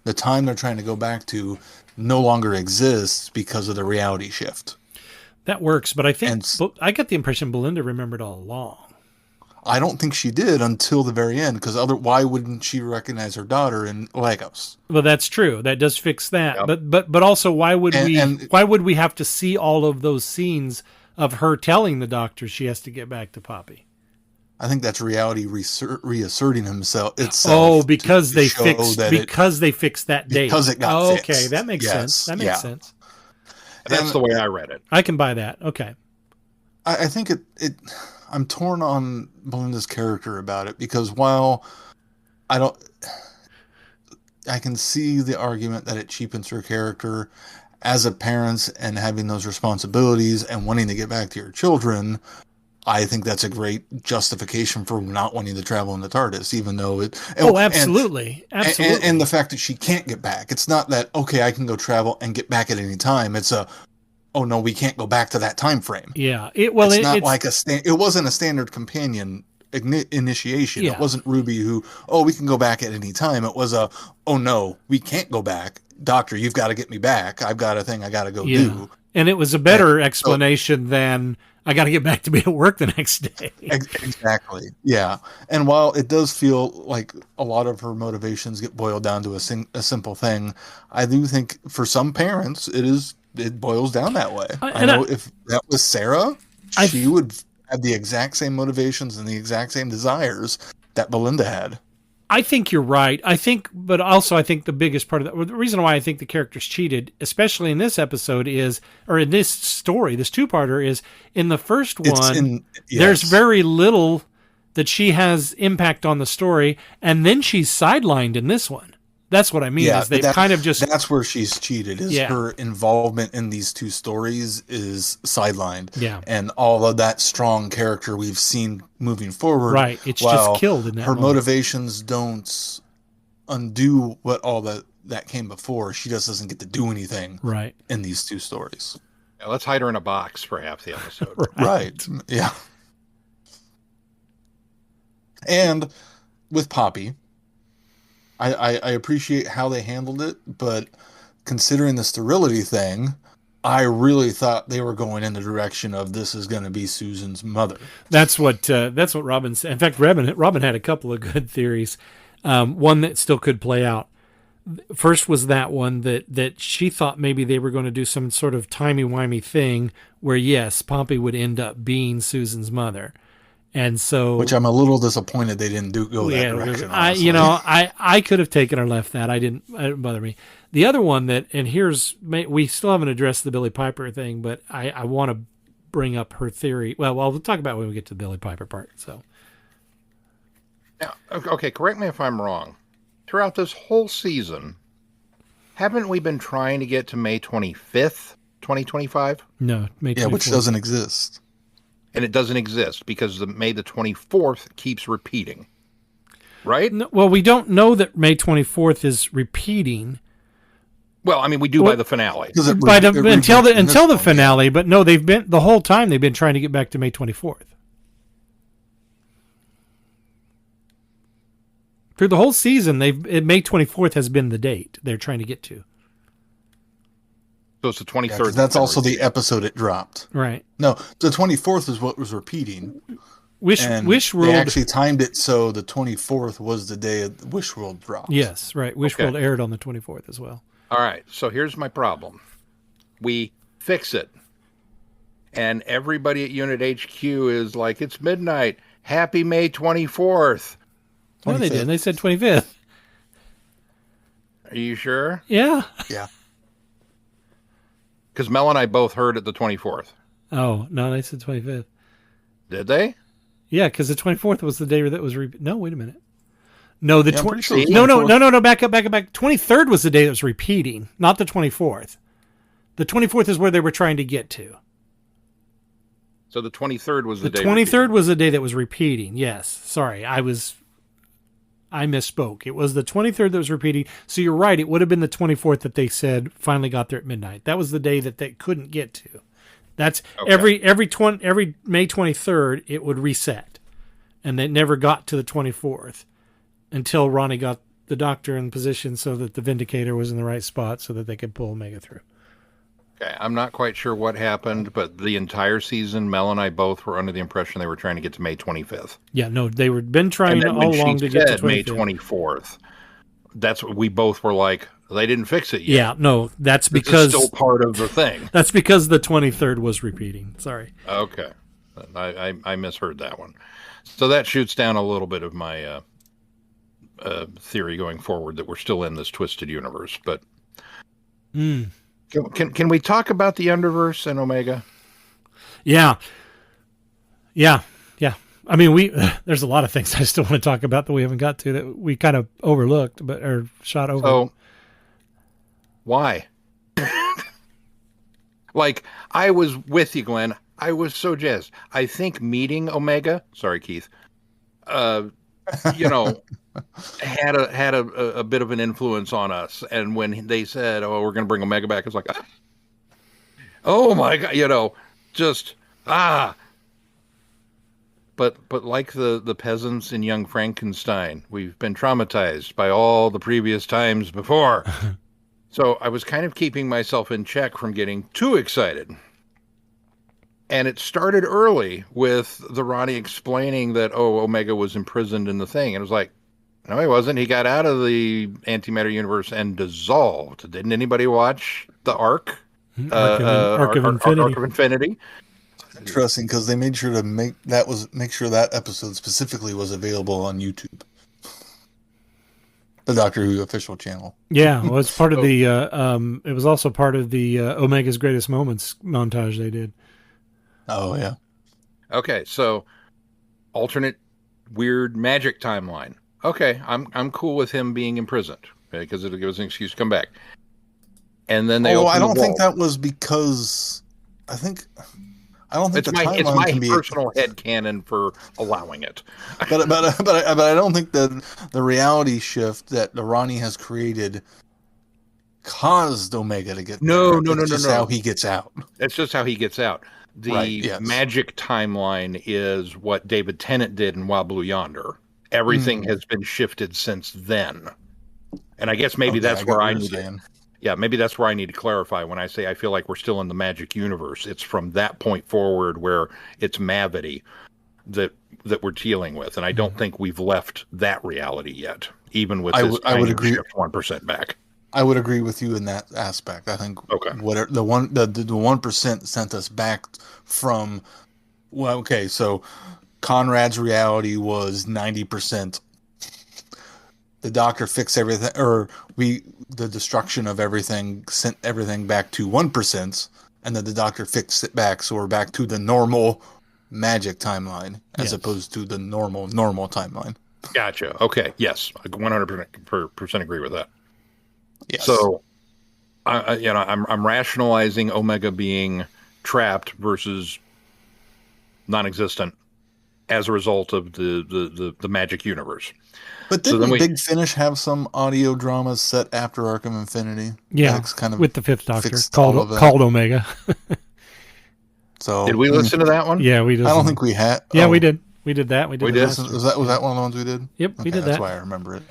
the time they're trying to go back to no longer exists because of the reality shift. That works, but I think And I got the impression Belinda remembered all along. I don't think she did until the very end, because why wouldn't she recognize her daughter in Lagos? Well, that's true. That does fix that. Yep. But also, why would And why would we have to see all of those scenes of her telling the doctor she has to get back to Poppy? I think that's reality reasserting itself itself. Oh, because to they show fixed that because they fixed that date. because it got okay, fixed. that makes Yes, sense. That makes yeah. sense. That's And the way I read it. I can buy that. Okay. I think I'm torn on Belinda's character about it, because while I can see the argument that it cheapens her character as a parent and having those responsibilities and wanting to get back to your children. I think that's a great justification for not wanting to travel in the TARDIS, even though it. Absolutely. Absolutely. And the fact that she can't get back. It's not that, okay, I can go travel and get back at any time. It's oh no, we can't go back to that time frame. Yeah. It wasn't a standard companion initiation. Yeah. It wasn't Ruby who, we can go back at any time. It was oh no, we can't go back. Doctor, you've got to get me back. I've got a thing I got to go do. And it was a better explanation than I got to get back to be at work the next day. Exactly. Yeah. And while it does feel like a lot of her motivations get boiled down to a simple thing, I do think for some parents it boils down that way. I know if that was Sarah, she would have the exact same motivations and the exact same desires that Belinda had. I think you're right. But also I think the biggest part of that, the reason why I think the character's cheated, especially in this episode or in this story, this two-parter, is in the first one, there's very little that she has impact on the story, and then she's sidelined in this one. That's what I mean. Yeah, is they've kind of just that's where she's cheated. Her involvement in these two stories is sidelined. Yeah, and all of that strong character we've seen moving forward. Right, it's just killed in that. Her motivations don't undo what all that came before. She just doesn't get to do anything. Right. In these two stories. Yeah, let's hide her in a box for half the episode. Right. Yeah. And with Poppy, I appreciate how they handled it, but considering the sterility thing, I really thought they were going in the direction of this is going to be Susan's mother. That's what Robin said. In fact, Robin had a couple of good theories. One that still could play out. First was that one that she thought maybe they were going to do some sort of timey-wimey thing where, yes, Poppy would end up being Susan's mother. And so, which I'm a little disappointed they didn't go that direction. I could have taken or left that. It didn't bother me. The other one we still haven't addressed the Billie Piper thing, but I want to bring up her theory. Well, we'll talk about it when we get to the Billie Piper part. So, now, okay, correct me if I'm wrong. Throughout this whole season, haven't we been trying to get to May 25th, 2025? No, May 24th. Yeah, which doesn't exist. And it doesn't exist because May the 24th keeps repeating, right? No, well, we don't know that May 24th is repeating. Well, I mean, we do by the finale. Until the finale, but no, the whole time they've been trying to get back to May 24th. Through the whole season, May 24th has been the date they're trying to get to. So it's the 23rd. Yeah, that's also the episode it dropped. Right. No, the 24th is what was repeating. Wish World. They actually timed it so the 24th was the day Wish World dropped. Yes, right. Wish World aired on the 24th as well. All right. So here's my problem. We fix it. And everybody at Unit HQ is like, it's midnight. Happy May 24th. No, they didn't. They said 25th. Are you sure? Yeah. Yeah. Because Mel and I both heard it the 24th. Oh, no, they said 25th. Did they? Yeah, because the 24th was the day that was... No, wait a minute. No, the sure No, back up. 23rd was the day that was repeating, not the 24th. The 24th is where they were trying to get to. So the 23rd was the day. The 23rd was the day that was repeating. Yes. Sorry, I misspoke. It was the 23rd that was repeating. So you're right. It would have been the 24th that they said finally got there at midnight. That was the day that they couldn't get to. That's every May 23rd, it would reset. and they never got to the 24th until Ronnie got the Doctor in position so that the Vindicator was in the right spot so that they could pull Omega through. Okay, I'm not quite sure what happened, but the entire season, Mel and I both were under the impression they were trying to get to May 25th. Yeah, no, they were been trying all along to get to May 24th. That's what we both were like. They didn't fix it yet. Yeah, no, that's because it's still part of the thing. That's because the 23rd was repeating. Sorry. Okay, I misheard that one. So that shoots down a little bit of my theory going forward that we're still in this twisted universe. But can we talk about the Underverse and Omega? Yeah. I mean, there's a lot of things I still want to talk about that we haven't got to that we kind of overlooked, or shot over. So, why? Like, I was with you, Glenn. I was so jazzed. I think meeting Omega, sorry, Keith, had a bit of an influence on us. And when they said, "Oh, we're going to bring Omega back," it's like, oh my God, But like the peasants in Young Frankenstein, we've been traumatized by all the previous times before. So I was kind of keeping myself in check from getting too excited. And it started early with the Ronnie explaining that, Omega was imprisoned in the thing. And it was like, no, he wasn't. He got out of the antimatter universe and dissolved. Didn't anybody watch the Arc? Arc of Infinity. Arc of Infinity. Interesting, because they made sure to make sure that episode specifically was available on YouTube, the Doctor Who official channel. Yeah, well, it's part of the. It was also part of the Omega's Greatest Moments montage they did. Oh yeah. Okay, so alternate weird magic timeline. Okay, I'm cool with him being imprisoned because it'll give us an excuse to come back. And then they. I don't think that was because. I don't think it's my personal headcanon for allowing it. but I don't think that the reality shift that the Ronnie has created caused Omega to get no. How he gets out. It's just how he gets out. The magic timeline is what David Tennant did in Wild Blue Yonder. Everything has been shifted since then, and I guess maybe that's where I need to. Yeah, maybe that's where I need to clarify when I say I feel like we're still in the magic universe. It's from that point forward where it's Mavity that we're dealing with, and I don't think we've left that reality yet, even with this I would agree. Shift 1% back. I would agree with you in that aspect. I think whatever the 1% sent us back from. Well, okay, so Conrad's reality was 90%. The Doctor fixed everything, or the destruction of everything sent everything back to 1%, and then the Doctor fixed it back, so we're back to the normal magic timeline as opposed to the normal timeline. Gotcha. Okay. Yes, 100% agree with that. Yes. So, I'm rationalizing Omega being trapped versus non-existent as a result of the magic universe. But didn't Big Finish have some audio dramas set after Arc of Infinity? Yeah, kind of with the Fifth Doctor called Omega. So did we listen to that one? Yeah, we did. I don't think we had. Yeah, we did. We did that. Was that one of the ones we did? Yep, we did that. That's why I remember it.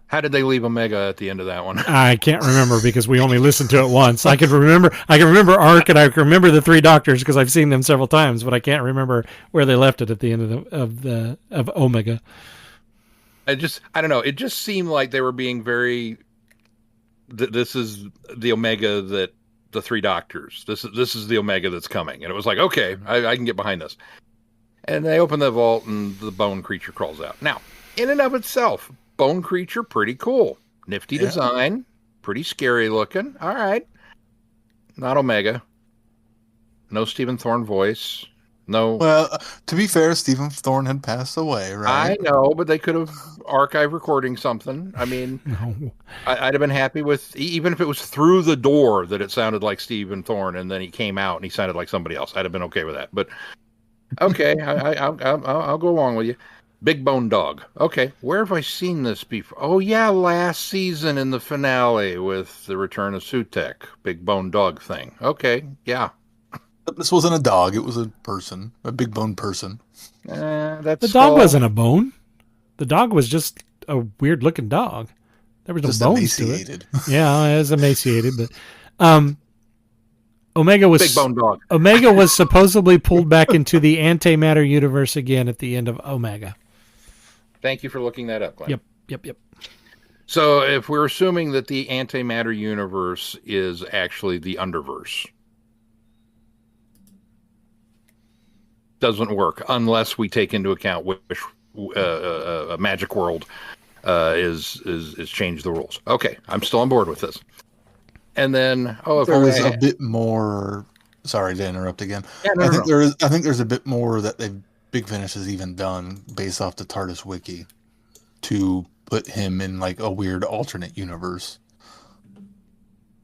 How did they leave Omega at the end of that one? I can't remember because we only listened to it once. I can remember Arc and I can remember the Three Doctors because I've seen them several times, but I can't remember where they left it at the end of Omega. I don't know. It just seemed like they were being very. This is the Omega that the Three Doctors. This is the Omega that's coming, and it was like, okay, I can get behind this. And they open the vault, and the bone creature crawls out. Now, in and of itself, bone creature, pretty cool, nifty design, pretty scary looking. All right, not Omega. No Stephen Thorne voice. No. Well, to be fair, Stephen Thorne had passed away, right? I know, but they could have archived recording something. I mean, no. I'd have been happy with, even if it was through the door that it sounded like Stephen Thorne, and then he came out and he sounded like somebody else. I'd have been okay with that. But okay, I'll go along with you. Big Bone Dog. Okay, where have I seen this before? Oh yeah, last season in the finale with the return of Sutek. Big Bone Dog thing. Okay, yeah. This wasn't a dog. It was a person, a big bone person. That's The dog wasn't a bone. The dog was just a weird looking dog. There was no Just bones emaciated. to it. Yeah, it was emaciated, but Omega was big bone dog. Omega was supposedly pulled back into the antimatter universe again at the end of Omega. Thank you for looking that up, Glenn. Yep. So if we're assuming that the antimatter universe is actually the underverse, doesn't work unless we take into account which a magic world is changed the rules. Okay, I'm still on board with this. And then, if there is a bit more. Sorry to interrupt again. Yeah, I think there's a bit more that Big Finish has even done based off the TARDIS wiki to put him in like a weird alternate universe.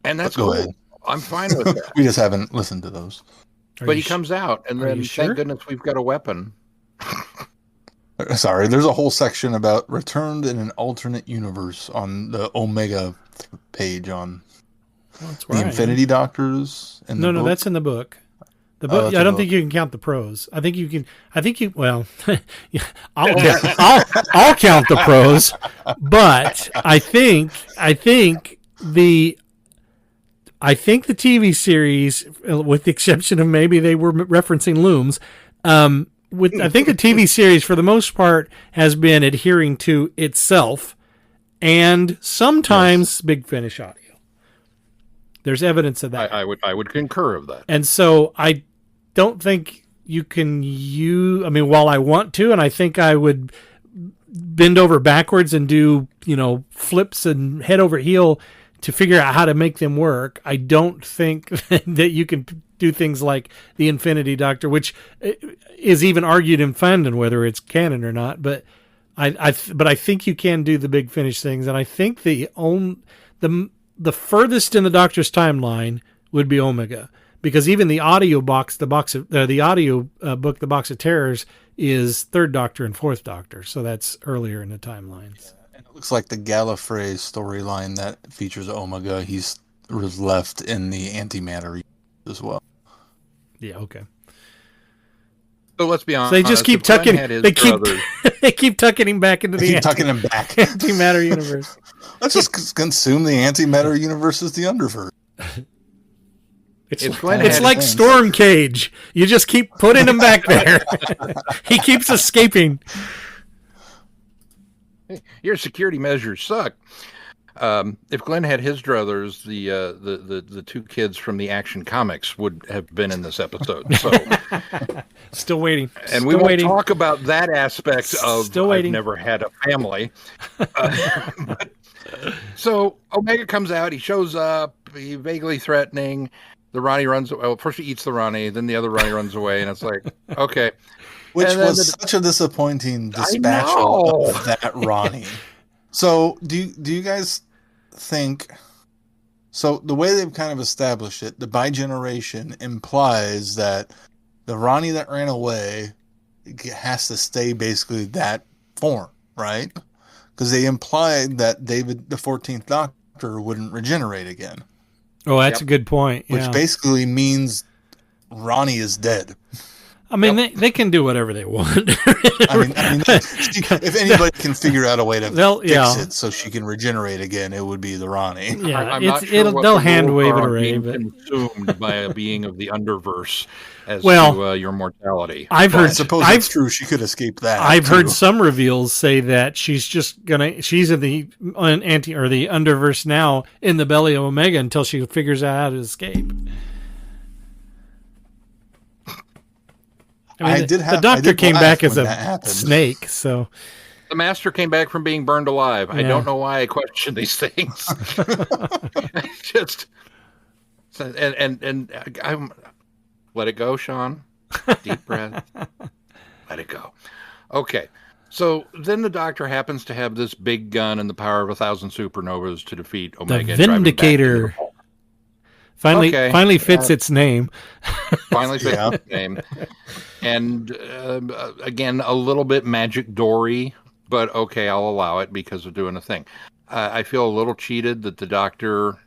And that's go cool. ahead. I'm fine with that. We just haven't listened to those. But he comes out, and then sure? thank goodness we've got a weapon. Sorry, there's a whole section about returned in an alternate universe on the Omega page on the Infinity Doctors. No, that's in the book. The book. I don't think you can count the pros. I think you can. Well, I'll count the pros, but I think the TV series, with the exception of maybe they were referencing looms, I think the TV series for the most part has been adhering to itself and sometimes Big Finish audio. There's evidence of that. I would concur of that. And so I don't think you can while I want to, and I think I would bend over backwards and do, flips and head over heel to figure out how to make them work. I don't think that you can do things like the Infinity Doctor, which is even argued in fandom whether it's canon or not. But I think you can do the Big Finish things, and I think the furthest in the Doctor's timeline would be Omega, because even the audio box, the audio book, the Box of Terrors, is Third Doctor and Fourth Doctor, so that's earlier in the timelines. And it looks like the Gallifrey storyline that features Omega, he's left in the antimatter as well. Yeah, okay. So let's be honest. So they just keep tucking. They keep tucking him back into the tucking him back antimatter universe. Let's just consume the antimatter universe as the underverse. It's like Storm Cage. You just keep putting him back there. He keeps escaping. Your security measures suck. If Glenn had his druthers, the two kids from the Action Comics would have been in this episode. So, still waiting. And we won't talk about that aspect of still waiting. I've never had a family. So Omega comes out. He shows up. He's vaguely threatening. The Ronnie runs. Well, first he eats the Ronnie, then the other Ronnie runs away, and it's like, okay. Which was such a disappointing dispatch of that Ronnie. So do you guys think? So the way they've kind of established it, the bi-generation implies that the Ronnie that ran away has to stay basically that form, right? Because they implied that David, the 14th Doctor, wouldn't regenerate again. Oh, that's a good point. Yeah. Which basically means Ronnie is dead. I mean, they can do whatever they want. If anybody can figure out a way to fix it so she can regenerate again, it would be the Ronnie. Yeah, I'm not sure they'll hand wave it around. Consumed by a being of the underverse as to your mortality. I suppose it's true. She could escape that. I've heard some reveals say that she's in the the underverse now in the belly of Omega until she figures out how to escape. The Doctor came back as a snake, so the Master came back from being burned alive. Yeah. I don't know why I question these things. I'm let it go, Sean. Deep breath. Let it go. Okay. So then the Doctor happens to have this big gun and the power of 1,000 supernovas to defeat Omega. The Vindicator. Finally fits its name. Finally fits its name. And again, a little bit magic Dory, but okay, I'll allow it because of doing a thing. I feel a little cheated that the Doctor,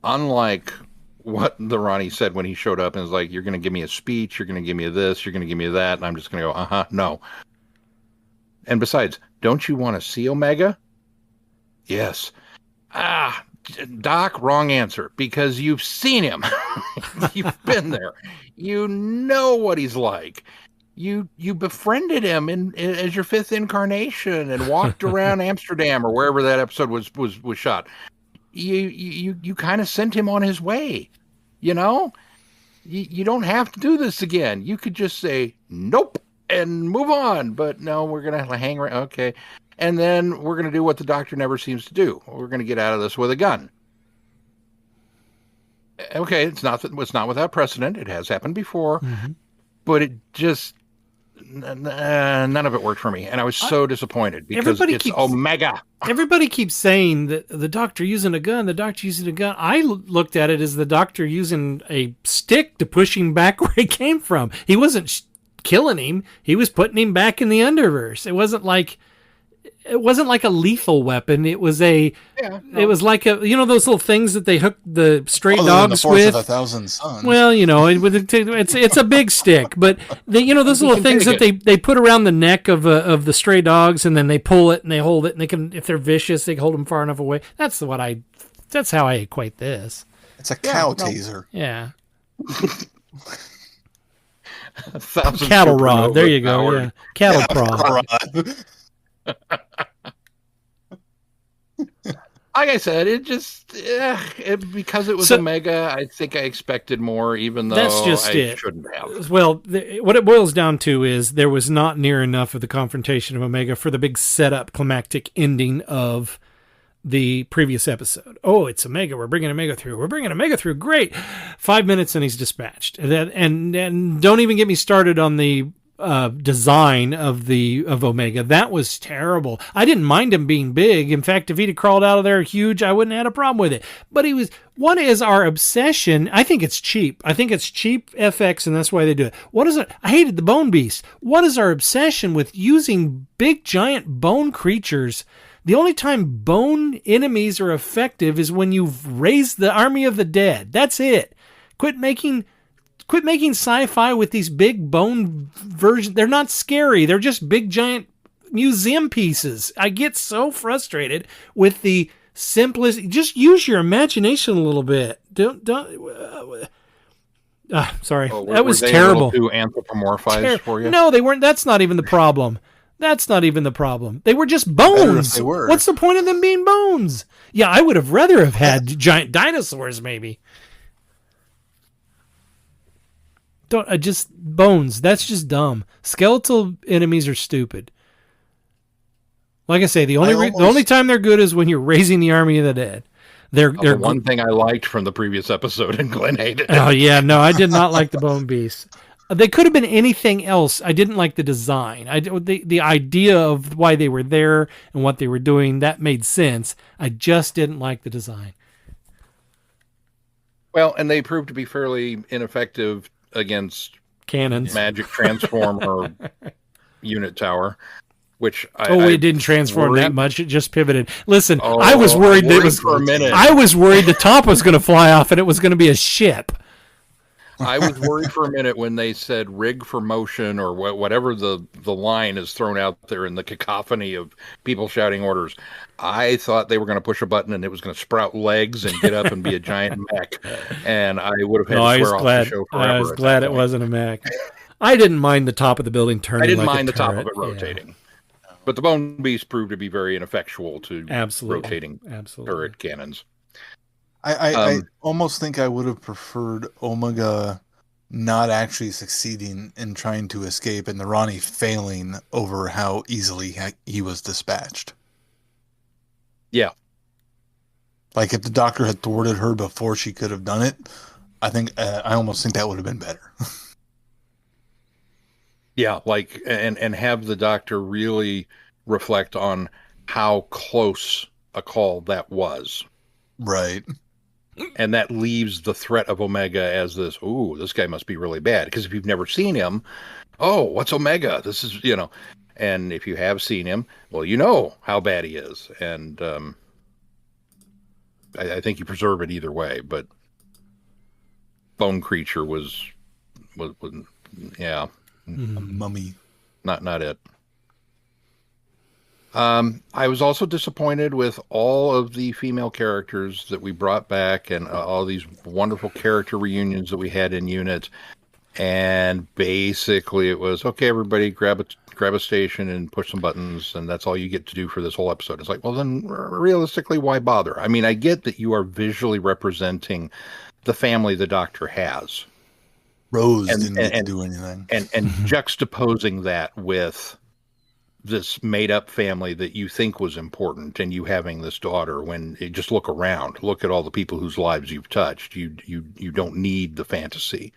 unlike what the Ronnie said when he showed up and was like, "You're going to give me a speech. You're going to give me this. You're going to give me that," and I'm just going to go, no. And besides, don't you want to see Omega? Yes. Doc, wrong answer, because you've seen him. You've been there. You know what he's like. You befriended him as your fifth incarnation and walked around Amsterdam or wherever that episode was shot. You kind of sent him on his way. You know, you don't have to do this again. You could just say nope and move on. But no, we're gonna hang around. Okay. And then we're going to do what the Doctor never seems to do. We're going to get out of this with a gun. Okay, it's not without precedent. It has happened before, but it just none of it worked for me, and I was so disappointed because it's Omega. Everybody keeps saying that the Doctor using a gun. The Doctor using a gun. I looked at it as the Doctor using a stick to push him back where he came from. He wasn't killing him. He was putting him back in the Underverse. It wasn't like a lethal weapon. It was it was like those little things that they hook the stray dogs the force with. Of 1,000 suns. Well, it's a big stick, but those little things that they put around the neck of the stray dogs, and then they pull it and they hold it, and they can, if they're vicious, they can hold them far enough away. That's how I equate this. It's a cow taser. Yeah. Cattle rod. There you go. Yeah. Cattle prod. Like I said, it just because it was Omega. I think I expected more, even though I shouldn't have. Well, what it boils down to is there was not near enough of the confrontation of Omega for the big setup, climactic ending of the previous episode. Oh, it's Omega. We're bringing Omega through. Great. 5 minutes and he's dispatched. And don't even get me started on the design of Omega. That was terrible. I didn't mind him being big. In fact, if he'd have crawled out of there huge, I wouldn't have had a problem with it. But what is our obsession? I think it's cheap. I think it's cheap FX, and that's why they do it. What is it? I hated the Bone Beast. What is our obsession with using big, giant bone creatures? The only time bone enemies are effective is when you've raised the army of the dead. That's it. Quit making sci-fi with these big bone versions. They're not scary. They're just big, giant museum pieces. I get so frustrated with the simplest. Just use your imagination a little bit. Sorry. That was terrible. Too anthropomorphized for you? No, they weren't. That's not even the problem. They were just bones. What's the point of them being bones? Yeah, I would have rather have had giant dinosaurs, maybe. Just bones. That's just dumb. Skeletal enemies are stupid. Like I say, the only time they're good is when you're raising the army of the dead. They're one thing I liked from the previous episode, and Glenn hated it. Oh yeah, no, I did not like the bone beasts. They could have been anything else. I didn't like the design. The idea of why they were there and what they were doing, that made sense. I just didn't like the design. Well, and they proved to be fairly ineffective against cannons, magic transformer unit tower, which it didn't transform that much. It just pivoted. Listen, I was worried that it was for a minute. I was worried the top was going to fly off and it was going to be a ship. I was worried for a minute when they said rig for motion or whatever the line is thrown out there in the cacophony of people shouting orders. I thought they were going to push a button and it was going to sprout legs and get up and be a giant mech. And I would have had to swear off the show forever. I was glad it wasn't a mech. I didn't mind the top of the building turning. I didn't like mind the top of it rotating. Yeah. But the Bone Beast proved to be very ineffectual to rotating turret cannons. I almost think I would have preferred Omega not actually succeeding in trying to escape and the Ronnie failing over how easily he was dispatched. Yeah. Like if the Doctor had thwarted her before she could have done it, I almost think that would have been better. Yeah, like and have the Doctor really reflect on how close a call that was. Right. And that leaves the threat of Omega as this, this guy must be really bad. Because if you've never seen him, what's Omega? This is, and if you have seen him, well, you know how bad he is. And I think you preserve it either way. But bone creature was yeah, A mummy. not it. I was also disappointed with all of the female characters that we brought back and all these wonderful character reunions that we had in unit. And basically it was, okay, everybody grab a station and push some buttons, and that's all you get to do for this whole episode. It's like, well, then realistically, why bother? I mean, I get that you are visually representing the family the Doctor has. Rose didn't get to do anything. And juxtaposing that with this made-up family that you think was important, and you having this daughter, when you just look around, look at all the people whose lives you've touched. You don't need the fantasy.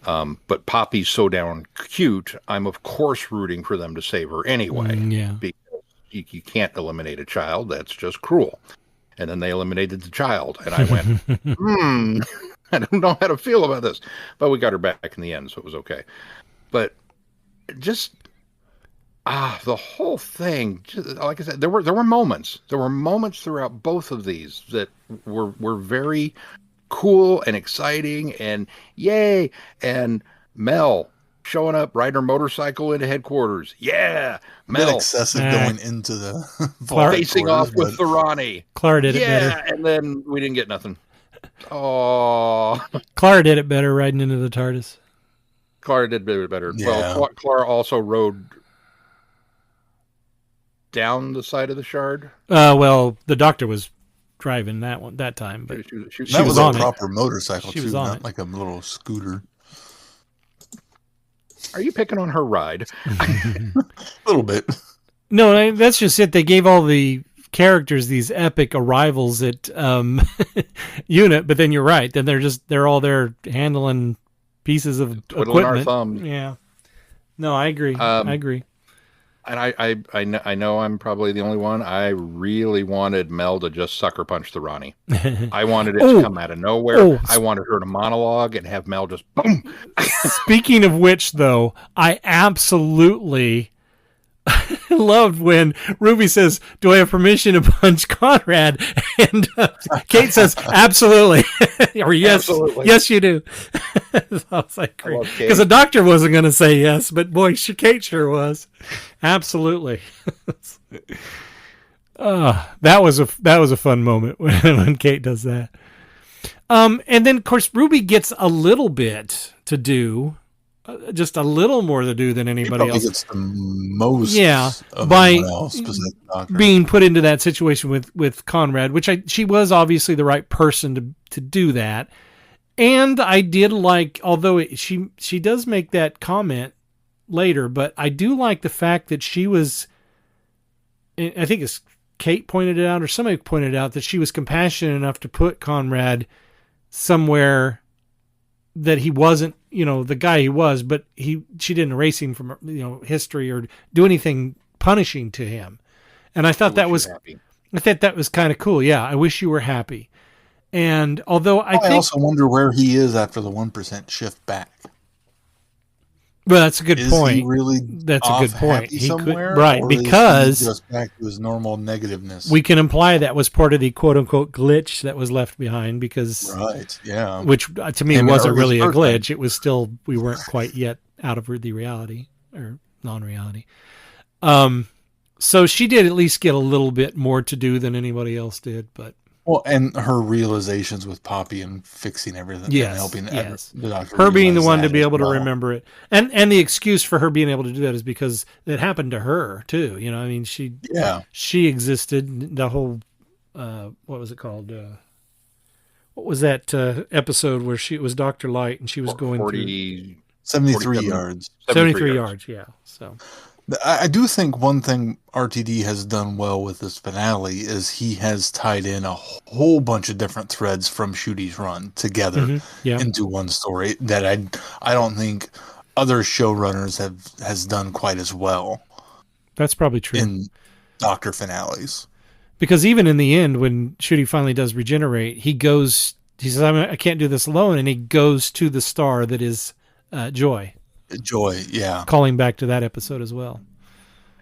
But Poppy's so down cute, I'm of course rooting for them to save her anyway. Yeah. Because you can't eliminate a child. That's just cruel. And then they eliminated the child. And I went, I don't know how to feel about this. But we got her back in the end, so it was okay. But just... the whole thing, like I said, there were moments. There were moments throughout both of these that were very cool and exciting, and yay! And Mel showing up, riding her motorcycle into headquarters. Yeah, Mel. A bit excessive going into the facing off with the Ronnie. Clara did it better. And then we didn't get nothing. Oh, Clara did it better riding into the TARDIS. Clara did it better. Yeah. Well, Clara also rode down the side of the shard. Well, the Doctor was driving that time, but she that was on a it. proper motorcycle She too, was on not it. like a little scooter. Are you picking on her ride? A little bit. No, that's just it. They gave all the characters these epic arrivals at unit, but then you're right. Then they're all there handling pieces of Twiddling our equipment. thumbs. Yeah. No, I agree. I agree. And I know I'm probably the only one. I really wanted Mel to just sucker punch the Ronnie. I wanted it to come out of nowhere. I wanted her to monologue and have Mel just boom. Speaking of which, though, I absolutely loved when Ruby says, "Do I have permission to punch Conrad?" And Kate says, "Absolutely," or "Yes, Absolutely. Yes, you do." I was like, great, because the Doctor wasn't going to say yes, but boy, Kate sure was. Absolutely. That was a fun moment when Kate does that. And then of course Ruby gets a little bit to do. Just a little more to do than anybody else. Gets the most of by anyone else, being put into that situation with Conrad, which she was obviously the right person to do that. And I did like, although she does make that comment later, but I do like the fact that she was, I think it's Kate pointed it out or somebody pointed out that she was compassionate enough to put Conrad somewhere that he wasn't, the guy he was, but she didn't erase him from, history or do anything punishing to him. And I thought that was kind of cool. Yeah. I wish you were happy. And although I also wonder where he is after the 1% shift back. Well, that's a good point. He really that's a good point. He somewhere, could, right, or because is he just back to his normal negativeness. We can imply that was part of the quote unquote glitch that was left behind because, right, yeah, which to me wasn't really a glitch. It was still, we weren't quite yet out of the reality or non-reality. So she did at least get a little bit more to do than anybody else did, but. Well, and her realizations with Poppy and fixing everything and helping the Doctor. Her being the one to be able to remember it. And the excuse for her being able to do that is because it happened to her too. I mean, she existed the whole, what was it called? What was that episode where it was Dr. Light and she was going through 73 yards. 73 yards. Yeah. So. I do think one thing RTD has done well with this finale is he has tied in a whole bunch of different threads from Shudi's run together into one story that I don't think other showrunners has done quite as well. That's probably true. In Doctor finales. Because even in the end, when Shudi finally does regenerate, he says, I can't do this alone, and he goes to the star that is Joy. Joy, yeah. Calling back to that episode as well.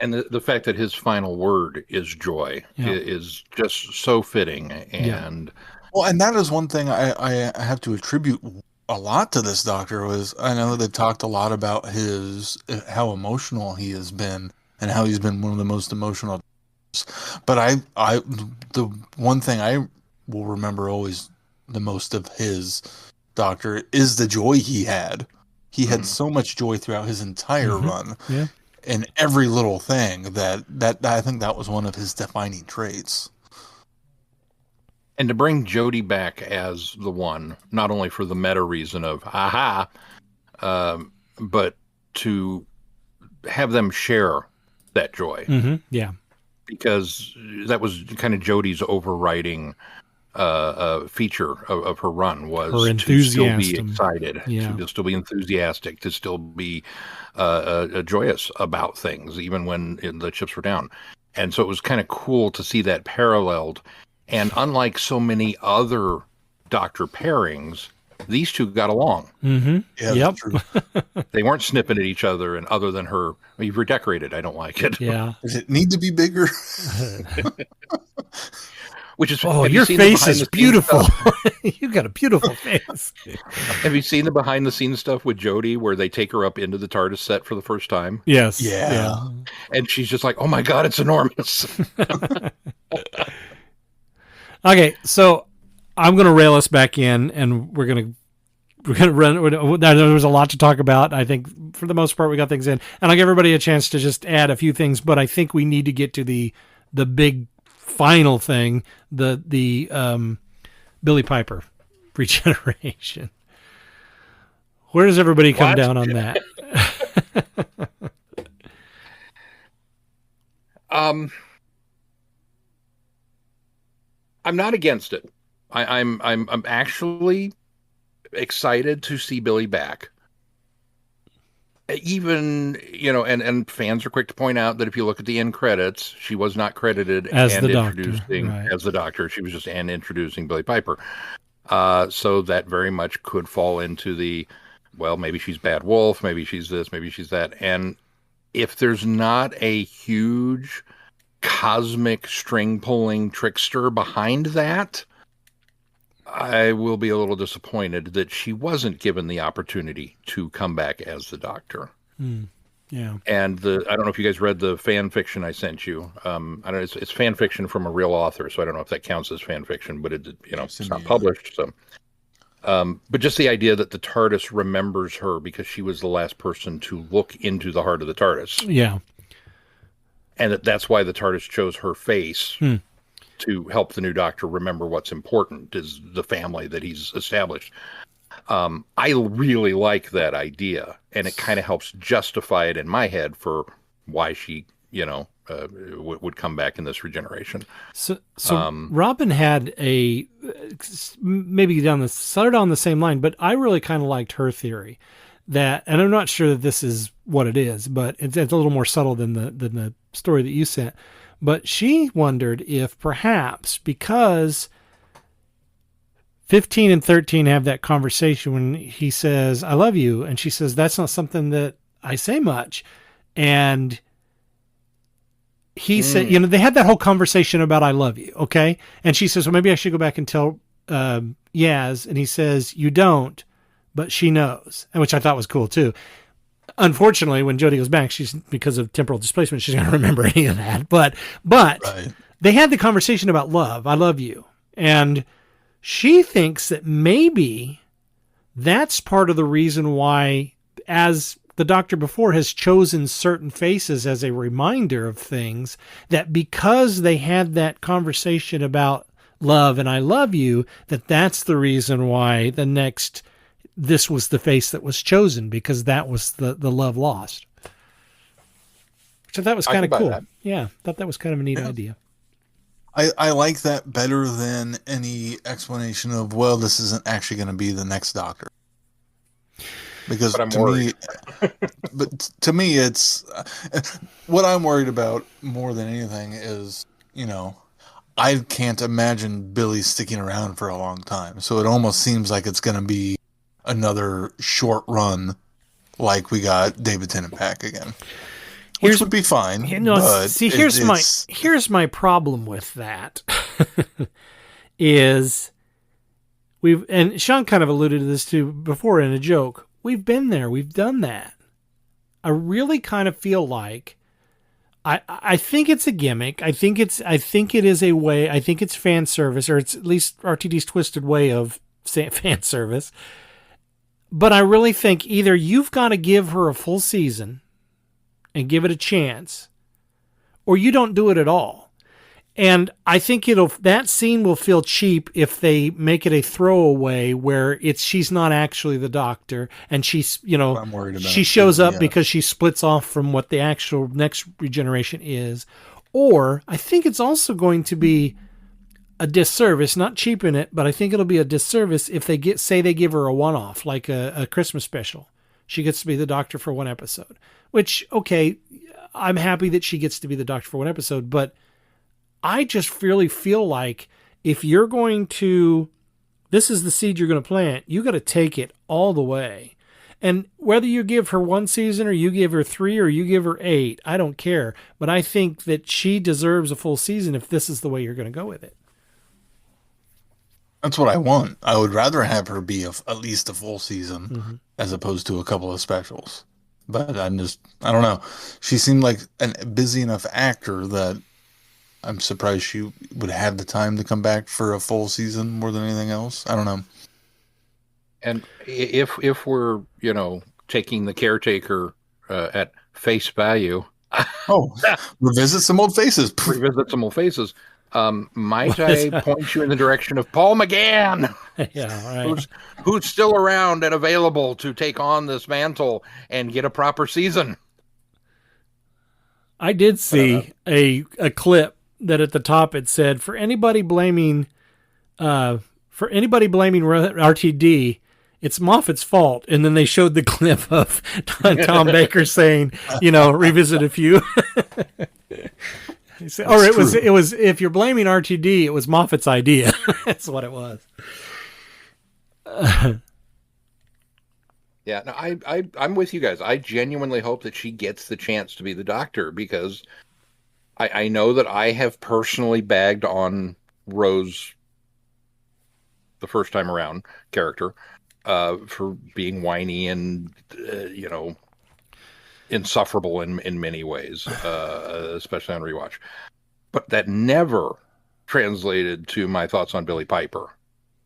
And the fact that his final word is joy is just so fitting. And Well, and that is one thing I have to attribute a lot to this doctor was I know they've talked a lot about his how emotional he has been and how he's been one of the most emotional. But the one thing I will remember always the most of his doctor is the joy he had. He had so much joy throughout his entire run. Yeah. In every little thing that I think that was one of his defining traits. And to bring Jodie back as the one, not only for the meta reason of aha, but to have them share that joy. Mm-hmm. Yeah. Because that was kind of Jodie's overriding feature of her run was Her to still be enthusiasm. excited, to still be enthusiastic, to still be joyous about things, even when the chips were down. And so it was kind of cool to see that paralleled. And unlike so many other Doctor pairings, these two got along. Mm-hmm. Yeah, yep. that's true. They weren't snipping at each other, and other than her, you've redecorated, I don't like it. Yeah. Does it need to be bigger? Which is, Oh, have you your seen the face behind is the scenes beautiful. stuff? You got a beautiful face. Have you seen the behind the scenes stuff with Jodie where they take her up into the TARDIS set for the first time? Yes. Yeah. And she's just like, oh my God, it's enormous. Okay, so I'm going to rail us back in, and we're going to run. There was a lot to talk about. I think for the most part we got things in, and I'll give everybody a chance to just add a few things. But I think we need to get to the big final thing, the Billy Piper regeneration. Where does everybody come down on that? I'm not against it. I'm actually excited to see Billy back. Even, and fans are quick to point out that if you look at the end credits, she was not credited As and the Doctor, introducing right. as the Doctor. She was just introducing Billy Piper. So that very much could fall into the, well, maybe she's Bad Wolf, maybe she's this, maybe she's that. And if there's not a huge cosmic string pulling trickster behind that, I will be a little disappointed that she wasn't given the opportunity to come back as the Doctor. Yeah. And I don't know if you guys read the fan fiction I sent you. I don't know, it's fan fiction from a real author, so I don't know if that counts as fan fiction, but it's not published. So, but just the idea that the TARDIS remembers her because she was the last person to look into the heart of the TARDIS. Yeah. And that's why the TARDIS chose her face to help the new Doctor remember what's important is the family that he's established. I really like that idea, and it kind of helps justify it in my head for why she, would come back in this regeneration. So Robin had maybe started on the same line, but I really kind of liked her theory that, and I'm not sure that this is what it is, but it's a little more subtle than the story that you sent. But she wondered if perhaps because 15 and 13 have that conversation when he says, I love you. And she says, that's not something that I say much. And he said, they had that whole conversation about, I love you. Okay. And she says, well, maybe I should go back and tell Yaz. And he says, you don't, but she knows. And which I thought was cool too. Unfortunately, when Jodie goes back, because of temporal displacement, she's going to remember any of that. But Right. They had the conversation about love. I love you. And she thinks that maybe that's part of the reason why, as the Doctor before has chosen certain faces as a reminder of things, that because they had that conversation about love and I love you, that's the reason why this was the face that was chosen, because that was the love lost. Which I thought was kind of cool. Yeah, thought that was kind of a neat idea. I like that better than any explanation of, well, this isn't actually going to be the next Doctor. Because to me, it's what I'm worried about more than anything is, I can't imagine Billy sticking around for a long time. So it almost seems like it's going to be another short run, like we got David Tennant back again. Which would be fine. Here's my problem with that is and Sean kind of alluded to this too before in a joke. We've been there. We've done that. I really kind of feel like I think it's a gimmick. I think it is a way. I think it's fan service, or it's at least RTD's twisted way of fan service. But I really think either you've got to give her a full season and give it a chance, or you don't do it at all. And I think that scene will feel cheap if they make it a throwaway where she's not actually the Doctor, and she's, I'm worried about she shows up because she splits off from what the actual next regeneration is. Or I think it's also going to be a disservice, not cheapen it, but I think it'll be a disservice if they give her a one-off, like a Christmas special. She gets to be the Doctor for one episode, which, okay, I'm happy that she gets to be the Doctor for one episode, but I just really feel like if you're going to, this is the seed you're going to plant, you got to take it all the way. And whether you give her one season or you give her 3 or you give her 8, I don't care. But I think that she deserves a full season if this is the way you're going to go with it. That's what I want. I would rather have her be at least a full season as opposed to a couple of specials. But I don't know. She seemed like a busy enough actor that I'm surprised she would have the time to come back for a full season more than anything else. I don't know. And if we're, taking the caretaker at face value. Revisit some old faces. Might I point you in the direction of Paul McGann? Yeah, right. Who's still around and available to take on this mantle and get a proper season? I did see a clip that at the top it said, for anybody blaming RTD, it's Moffat's fault. And then they showed the clip of Tom Baker saying, revisit a few. It was if you're blaming RTD, it was Moffat's idea. That's what it was. Yeah, no, I'm with you guys. I genuinely hope that she gets the chance to be the Doctor, because I know that I have personally bagged on Rose the first time around character for being whiny and insufferable in many ways, especially on rewatch. But that never translated to my thoughts on Billie Piper.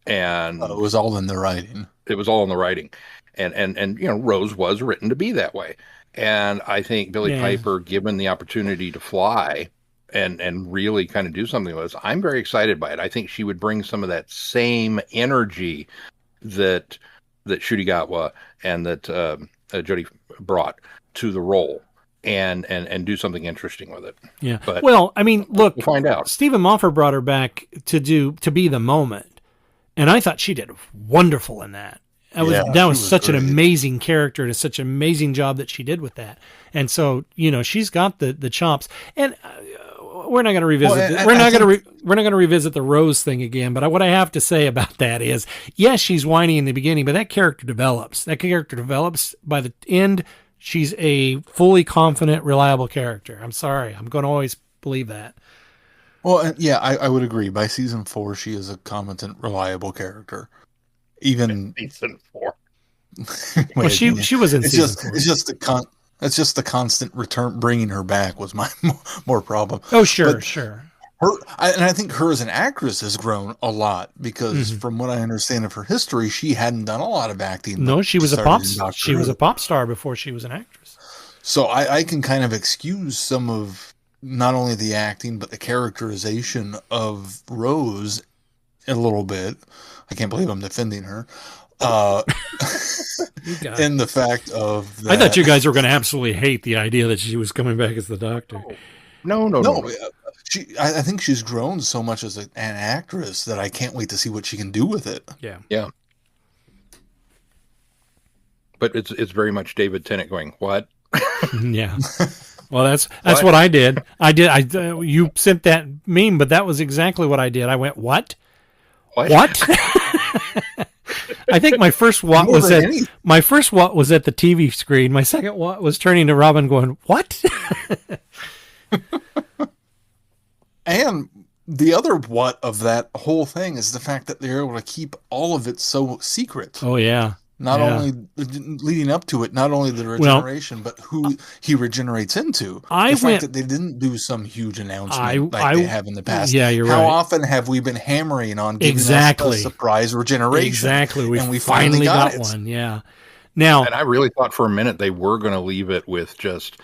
And it was all in the writing. It was all in the writing. And Rose was written to be that way. And I think Billie Piper, given the opportunity to fly and really kind of do something with us, I'm very excited by it. I think she would bring some of that same energy that Ncuti Gatwa and that Jodie brought to the role and do something interesting with it. Yeah. But well, I mean, look, we'll find out. Stephen Moffat brought her back to be the moment. And I thought she did wonderful in that. That was such an amazing character and such an amazing job that she did with that. And so, she's got the chops. And we're not going to revisit. We're not going to revisit the Rose thing again. But what I have to say about that is, yes, she's whiny in the beginning, but that character develops. By the end. She's a fully confident, reliable character. I'm sorry, I'm going to always believe that. Well, yeah, I would agree. By season 4, she is a competent, reliable character. Even season 4. Well, she was in season 4. It's just the constant return, bringing her back was my more problem. Oh, sure. I think her as an actress has grown a lot because, from what I understand of her history, she hadn't done a lot of acting. No, she was a pop star before she was an actress. So I can kind of excuse some of not only the acting but the characterization of Rose a little bit. I can't believe I'm defending her. In the fact of that, I thought you guys were going to absolutely hate the idea that she was coming back as the Doctor. No. I think she's grown so much as an actress that I can't wait to see what she can do with it. Yeah. But it's very much David Tennant going, what? Yeah. Well, that's what I did. You sent that meme, but that was exactly what I did. I went, what? I think my first what was at the TV screen. My second what was turning to Robin going, what? And the other what of that whole thing is the fact that they're able to keep all of it so secret. Oh yeah. Not Yeah. only leading up to it, not only the Well, regeneration, but who he regenerates into. I The fact went that they didn't do some huge I announcement like they I have in the past. yeah, you're How right. often have we been hammering on giving us Exactly. a surprise regeneration? Exactly. And we finally got it. one. Yeah. Now, And I really thought for a minute they were going to leave it with just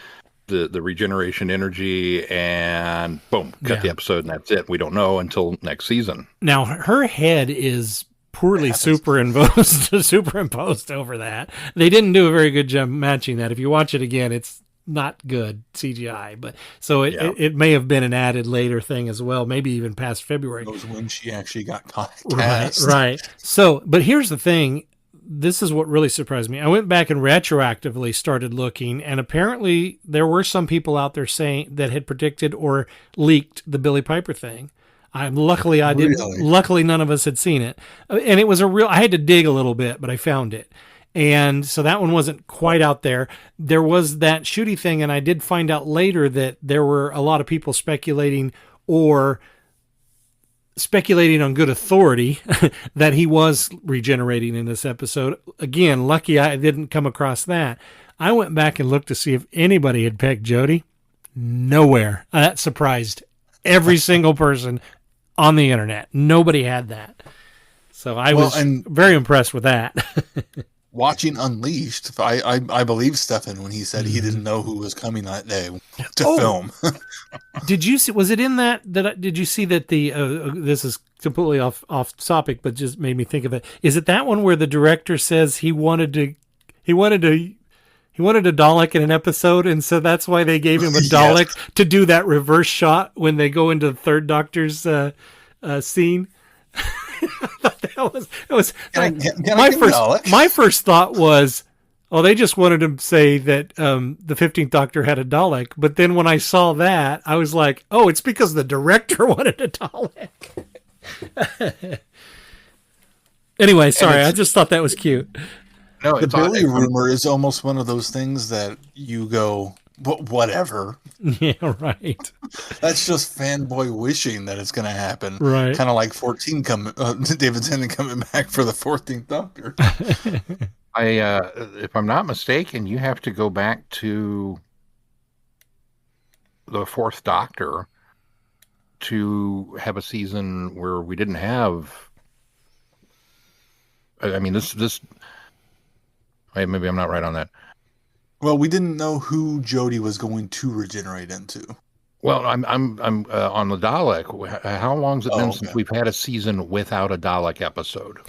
the regeneration energy and boom, cut the episode and that's it. We don't know until next season. now her head is poorly superimposed over that. They didn't do a very good job matching that. If you watch it again, it's not good CGI, but so it may have been an added later thing as well, maybe even past February. That was when she actually got cast. Right. So, but here's the thing. This is what really surprised me. I went back and retroactively started looking, and apparently there were some people out there saying that had predicted or leaked the Billy Piper thing. Luckily I didn't. Really? Luckily none of us had seen it, and it was I had to dig a little bit, but I found it. And so that one wasn't quite out there. There was that Shooty thing, and I did find out later that there were a lot of people speculating on good authority that he was regenerating in this episode. Again, lucky I didn't come across that. I went back and looked to see if anybody had pegged Jodie. Nowhere. That surprised every single person on the internet. Nobody had that. So I was very impressed with that. Watching Unleashed, I believe Stefan when he said he didn't know who was coming that day to film. Did you see? Was it in that? Did you see that the? This is completely off topic, but just made me think of it. Is it that one where the director says he wanted a Dalek in an episode, and so that's why they gave him a Dalek to do that reverse shot when they go into the Third Doctor's scene. My first thought was, oh, they just wanted to say that the 15th Doctor had a Dalek. But then when I saw that, I was like, oh, it's because the director wanted a Dalek. Anyway, sorry, I just thought that was cute. No, the Billy rumor is almost one of those things that you go, whatever. Yeah, right. That's just fanboy wishing that it's going to happen. Right. Kind of like David Tennant coming back for the 14th Doctor. If I'm not mistaken, you have to go back to the Fourth Doctor to have a season where we didn't have. I mean, this. Maybe I'm not right on that. Well, we didn't know who Jodie was going to regenerate into. Well, I'm on the Dalek. How long has it been since we've had a season without a Dalek episode?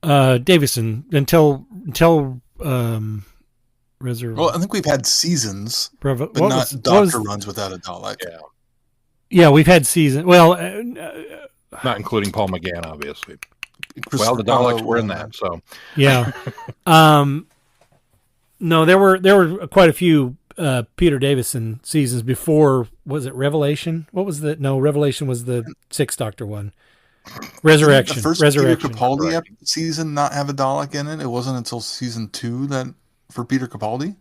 Davison, until Reservoir. Well, I think we've had seasons, but not Doctor runs without a Dalek. Yeah, we've had seasons. Well, not including Paul McGann, obviously. Well, the Daleks were in that, so yeah. No, there were quite a few Peter Davison seasons before. Was it Revelation? What was the? No, Revelation was the Sixth Doctor one. Resurrection. The first Resurrection. Peter Capaldi season not have a Dalek in it. It wasn't until season 2 that for Peter Capaldi.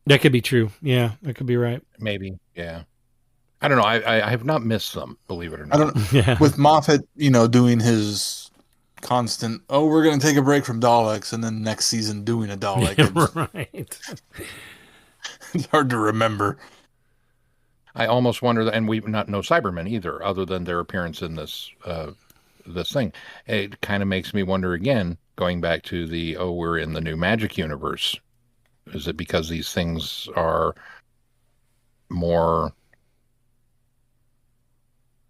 That could be true. Yeah, that could be right. Maybe. Yeah. I don't know. I have not missed them, believe it or not. I don't. Yeah. With Moffat, doing his constant, we're going to take a break from Daleks, and then next season doing a Dalek. Yeah, right. It's hard to remember. I almost wonder that, and we've not no Cybermen either, other than their appearance in this thing. It kind of makes me wonder again, going back to we're in the new magic universe. Is it because these things are more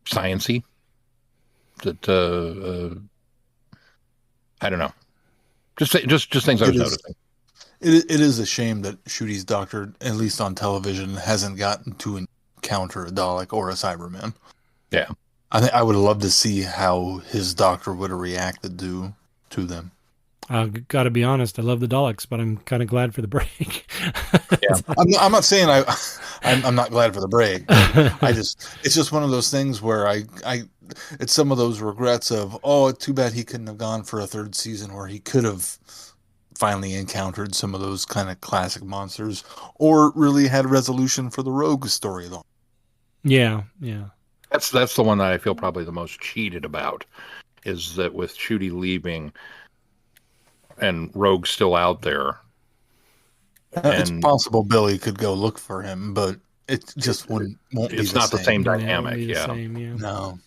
science-y? That I don't know. Just things I was noticing. It is a shame that Shooty's Doctor, at least on television, hasn't gotten to encounter a Dalek or a Cyberman. Yeah, I think I would love to see how his Doctor would have reacted to them. I've got to be honest. I love the Daleks, but I'm kind of glad for the break. Yeah, I'm not saying I'm not glad for the break. It's just one of those things where it's some of those regrets of, too bad he couldn't have gone for a third season where he could have finally encountered some of those kind of classic monsters or really had a resolution for the Rogue storyline. Yeah. That's the one that I feel probably the most cheated about, is that with Shooty leaving and Rogue's still out there. It's And possible Billy could go look for him, but it just won't be it's the not the same. same No, it won't dynamic. be the Yeah. same, yeah. No.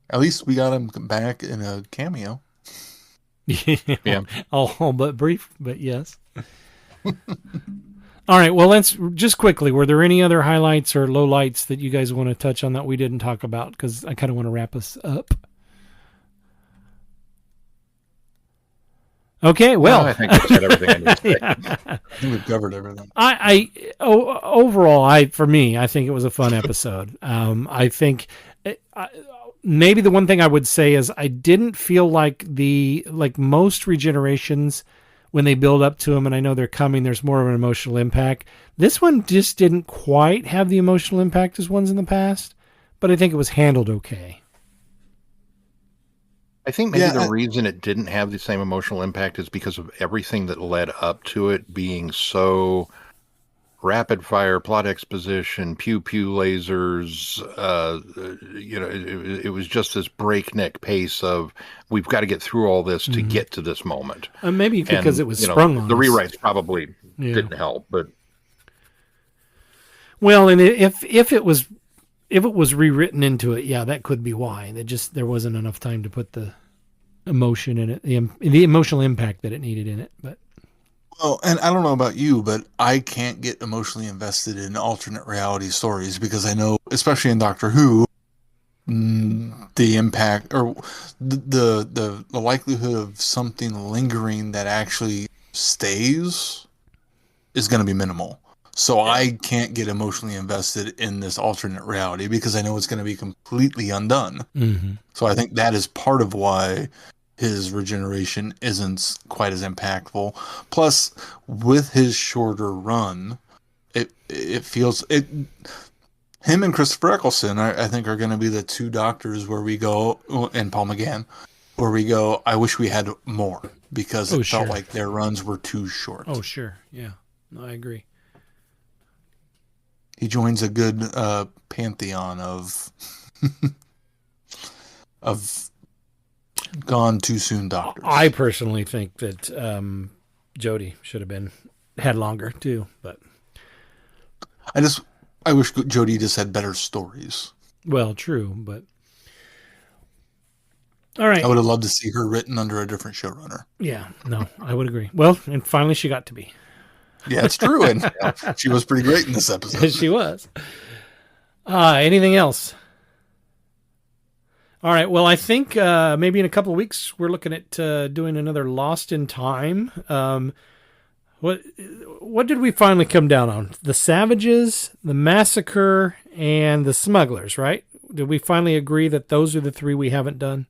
At least we got him back in a cameo. Yeah. All but brief, but yes. All right, well, let's just quickly, were there any other highlights or lowlights that you guys want to touch on that we didn't talk about? Because I kind of want to wrap us up. Okay, well. I think we said everything I need to say. I think we've covered everything. Overall, I think it was a fun episode. I think maybe the one thing I would say is I didn't feel like most regenerations, when they build up to them, and I know they're coming, there's more of an emotional impact. This one just didn't quite have the emotional impact as ones in the past, but I think it was handled okay. I think maybe the reason it didn't have the same emotional impact is because of everything that led up to it being so rapid fire, plot exposition, pew pew lasers. It was just this breakneck pace of we've got to get through all this to get to this moment. Maybe because it was sprung on the us. rewrites probably didn't help, but well, and if it was rewritten into it, yeah, that could be why. There wasn't enough time to put the emotion in it, the emotional impact that it needed in it. But well, and I don't know about you, but I can't get emotionally invested in alternate reality stories because I know, especially in Doctor Who, the impact or the likelihood of something lingering that actually stays is going to be minimal. So I can't get emotionally invested in this alternate reality because I know it's going to be completely undone. Mm-hmm. So I think that is part of why his regeneration isn't quite as impactful. Plus, with his shorter run, it feels it. Him and Christopher Eccleston, I think, are going to be the two Doctors where we go, and Paul McGann, where we go, I wish we had more because it felt like their runs were too short. Oh, sure. Yeah. No, I agree. He joins a good pantheon of gone too soon Doctors. I personally think that Jodie should have had longer too, but I wish Jodie just had better stories. Well, true, but all right. I would have loved to see her written under a different showrunner. Yeah, no, I would agree. Well, and finally she got to be. Yeah, it's true. And she was pretty great in this episode. She was. Anything else? All right. Well, I think maybe in a couple of weeks we're looking at doing another Lost in Time. What did we finally come down on? The Savages, the Massacre, and the Smugglers, right? Did we finally agree that those are the three we haven't done?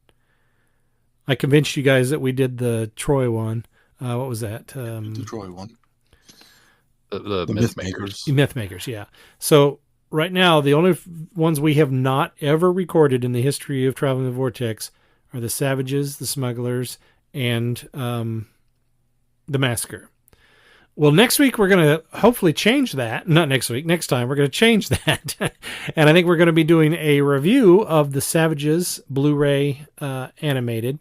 I convinced you guys that we did the Troy one. What was that? The Troy one. The Mythmakers. Mythmakers, yeah. So right now, the only ones we have not ever recorded in the history of Traveling the Vortex are the Savages, the Smugglers, and the Massacre. Well, next week we're going to hopefully change that. Not next week, next time we're going to change that. And I think we're going to be doing a review of the Savages Blu-ray animated.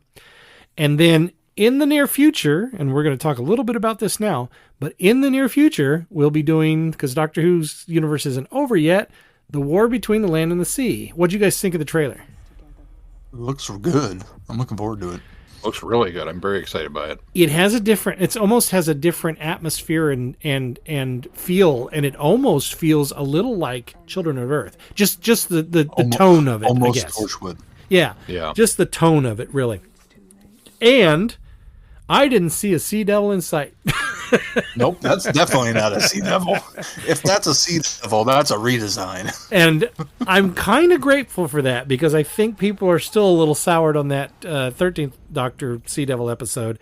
And then in the near future, and we're going to talk a little bit about this now, but in the near future, we'll be doing, because Doctor Who's universe isn't over yet, The War Between the Land and the Sea. What do you guys think of the trailer? It looks good. I'm looking forward to it. Looks really good. I'm very excited by it. It almost has a different atmosphere and feel, and it almost feels a little like Children of Earth. Just the tone of it, almost I guess. Torchwood. Yeah. Just the tone of it, really. And I didn't see a Sea Devil in sight. Nope, that's definitely not a Sea Devil. If that's a Sea Devil, that's a redesign. And I'm kind of grateful for that because I think people are still a little soured on that 13th Doctor Sea Devil episode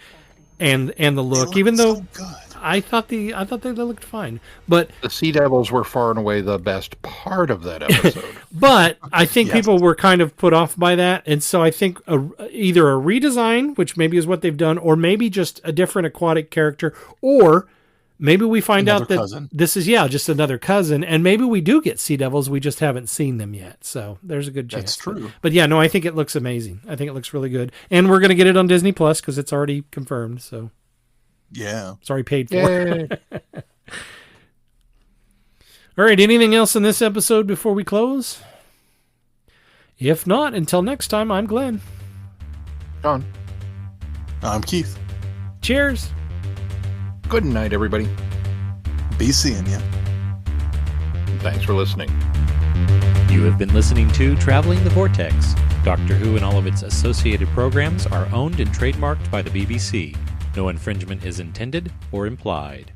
and the look, even though so good. I thought they looked fine. But the Sea Devils were far and away the best part of that episode. But I think people were kind of put off by that, and so I think either a redesign, which maybe is what they've done, or maybe just a different aquatic character, or Maybe we find Another out that cousin. this is, just another cousin, and maybe we do get Sea Devils. We just haven't seen them yet. So there's a good chance. That's true. But yeah, no, I think it looks amazing. I think it looks really good. And we're going to get it on Disney Plus because it's already confirmed. So Yeah. it's already paid for. Yay. All right, anything else in this episode before we close? If not, until next time, I'm Glenn. John. I'm Keith. Cheers. Good night, everybody. Be seeing you. Thanks for listening. You have been listening to Traveling the Vortex. Doctor Who and all of its associated programs are owned and trademarked by the BBC. No infringement is intended or implied.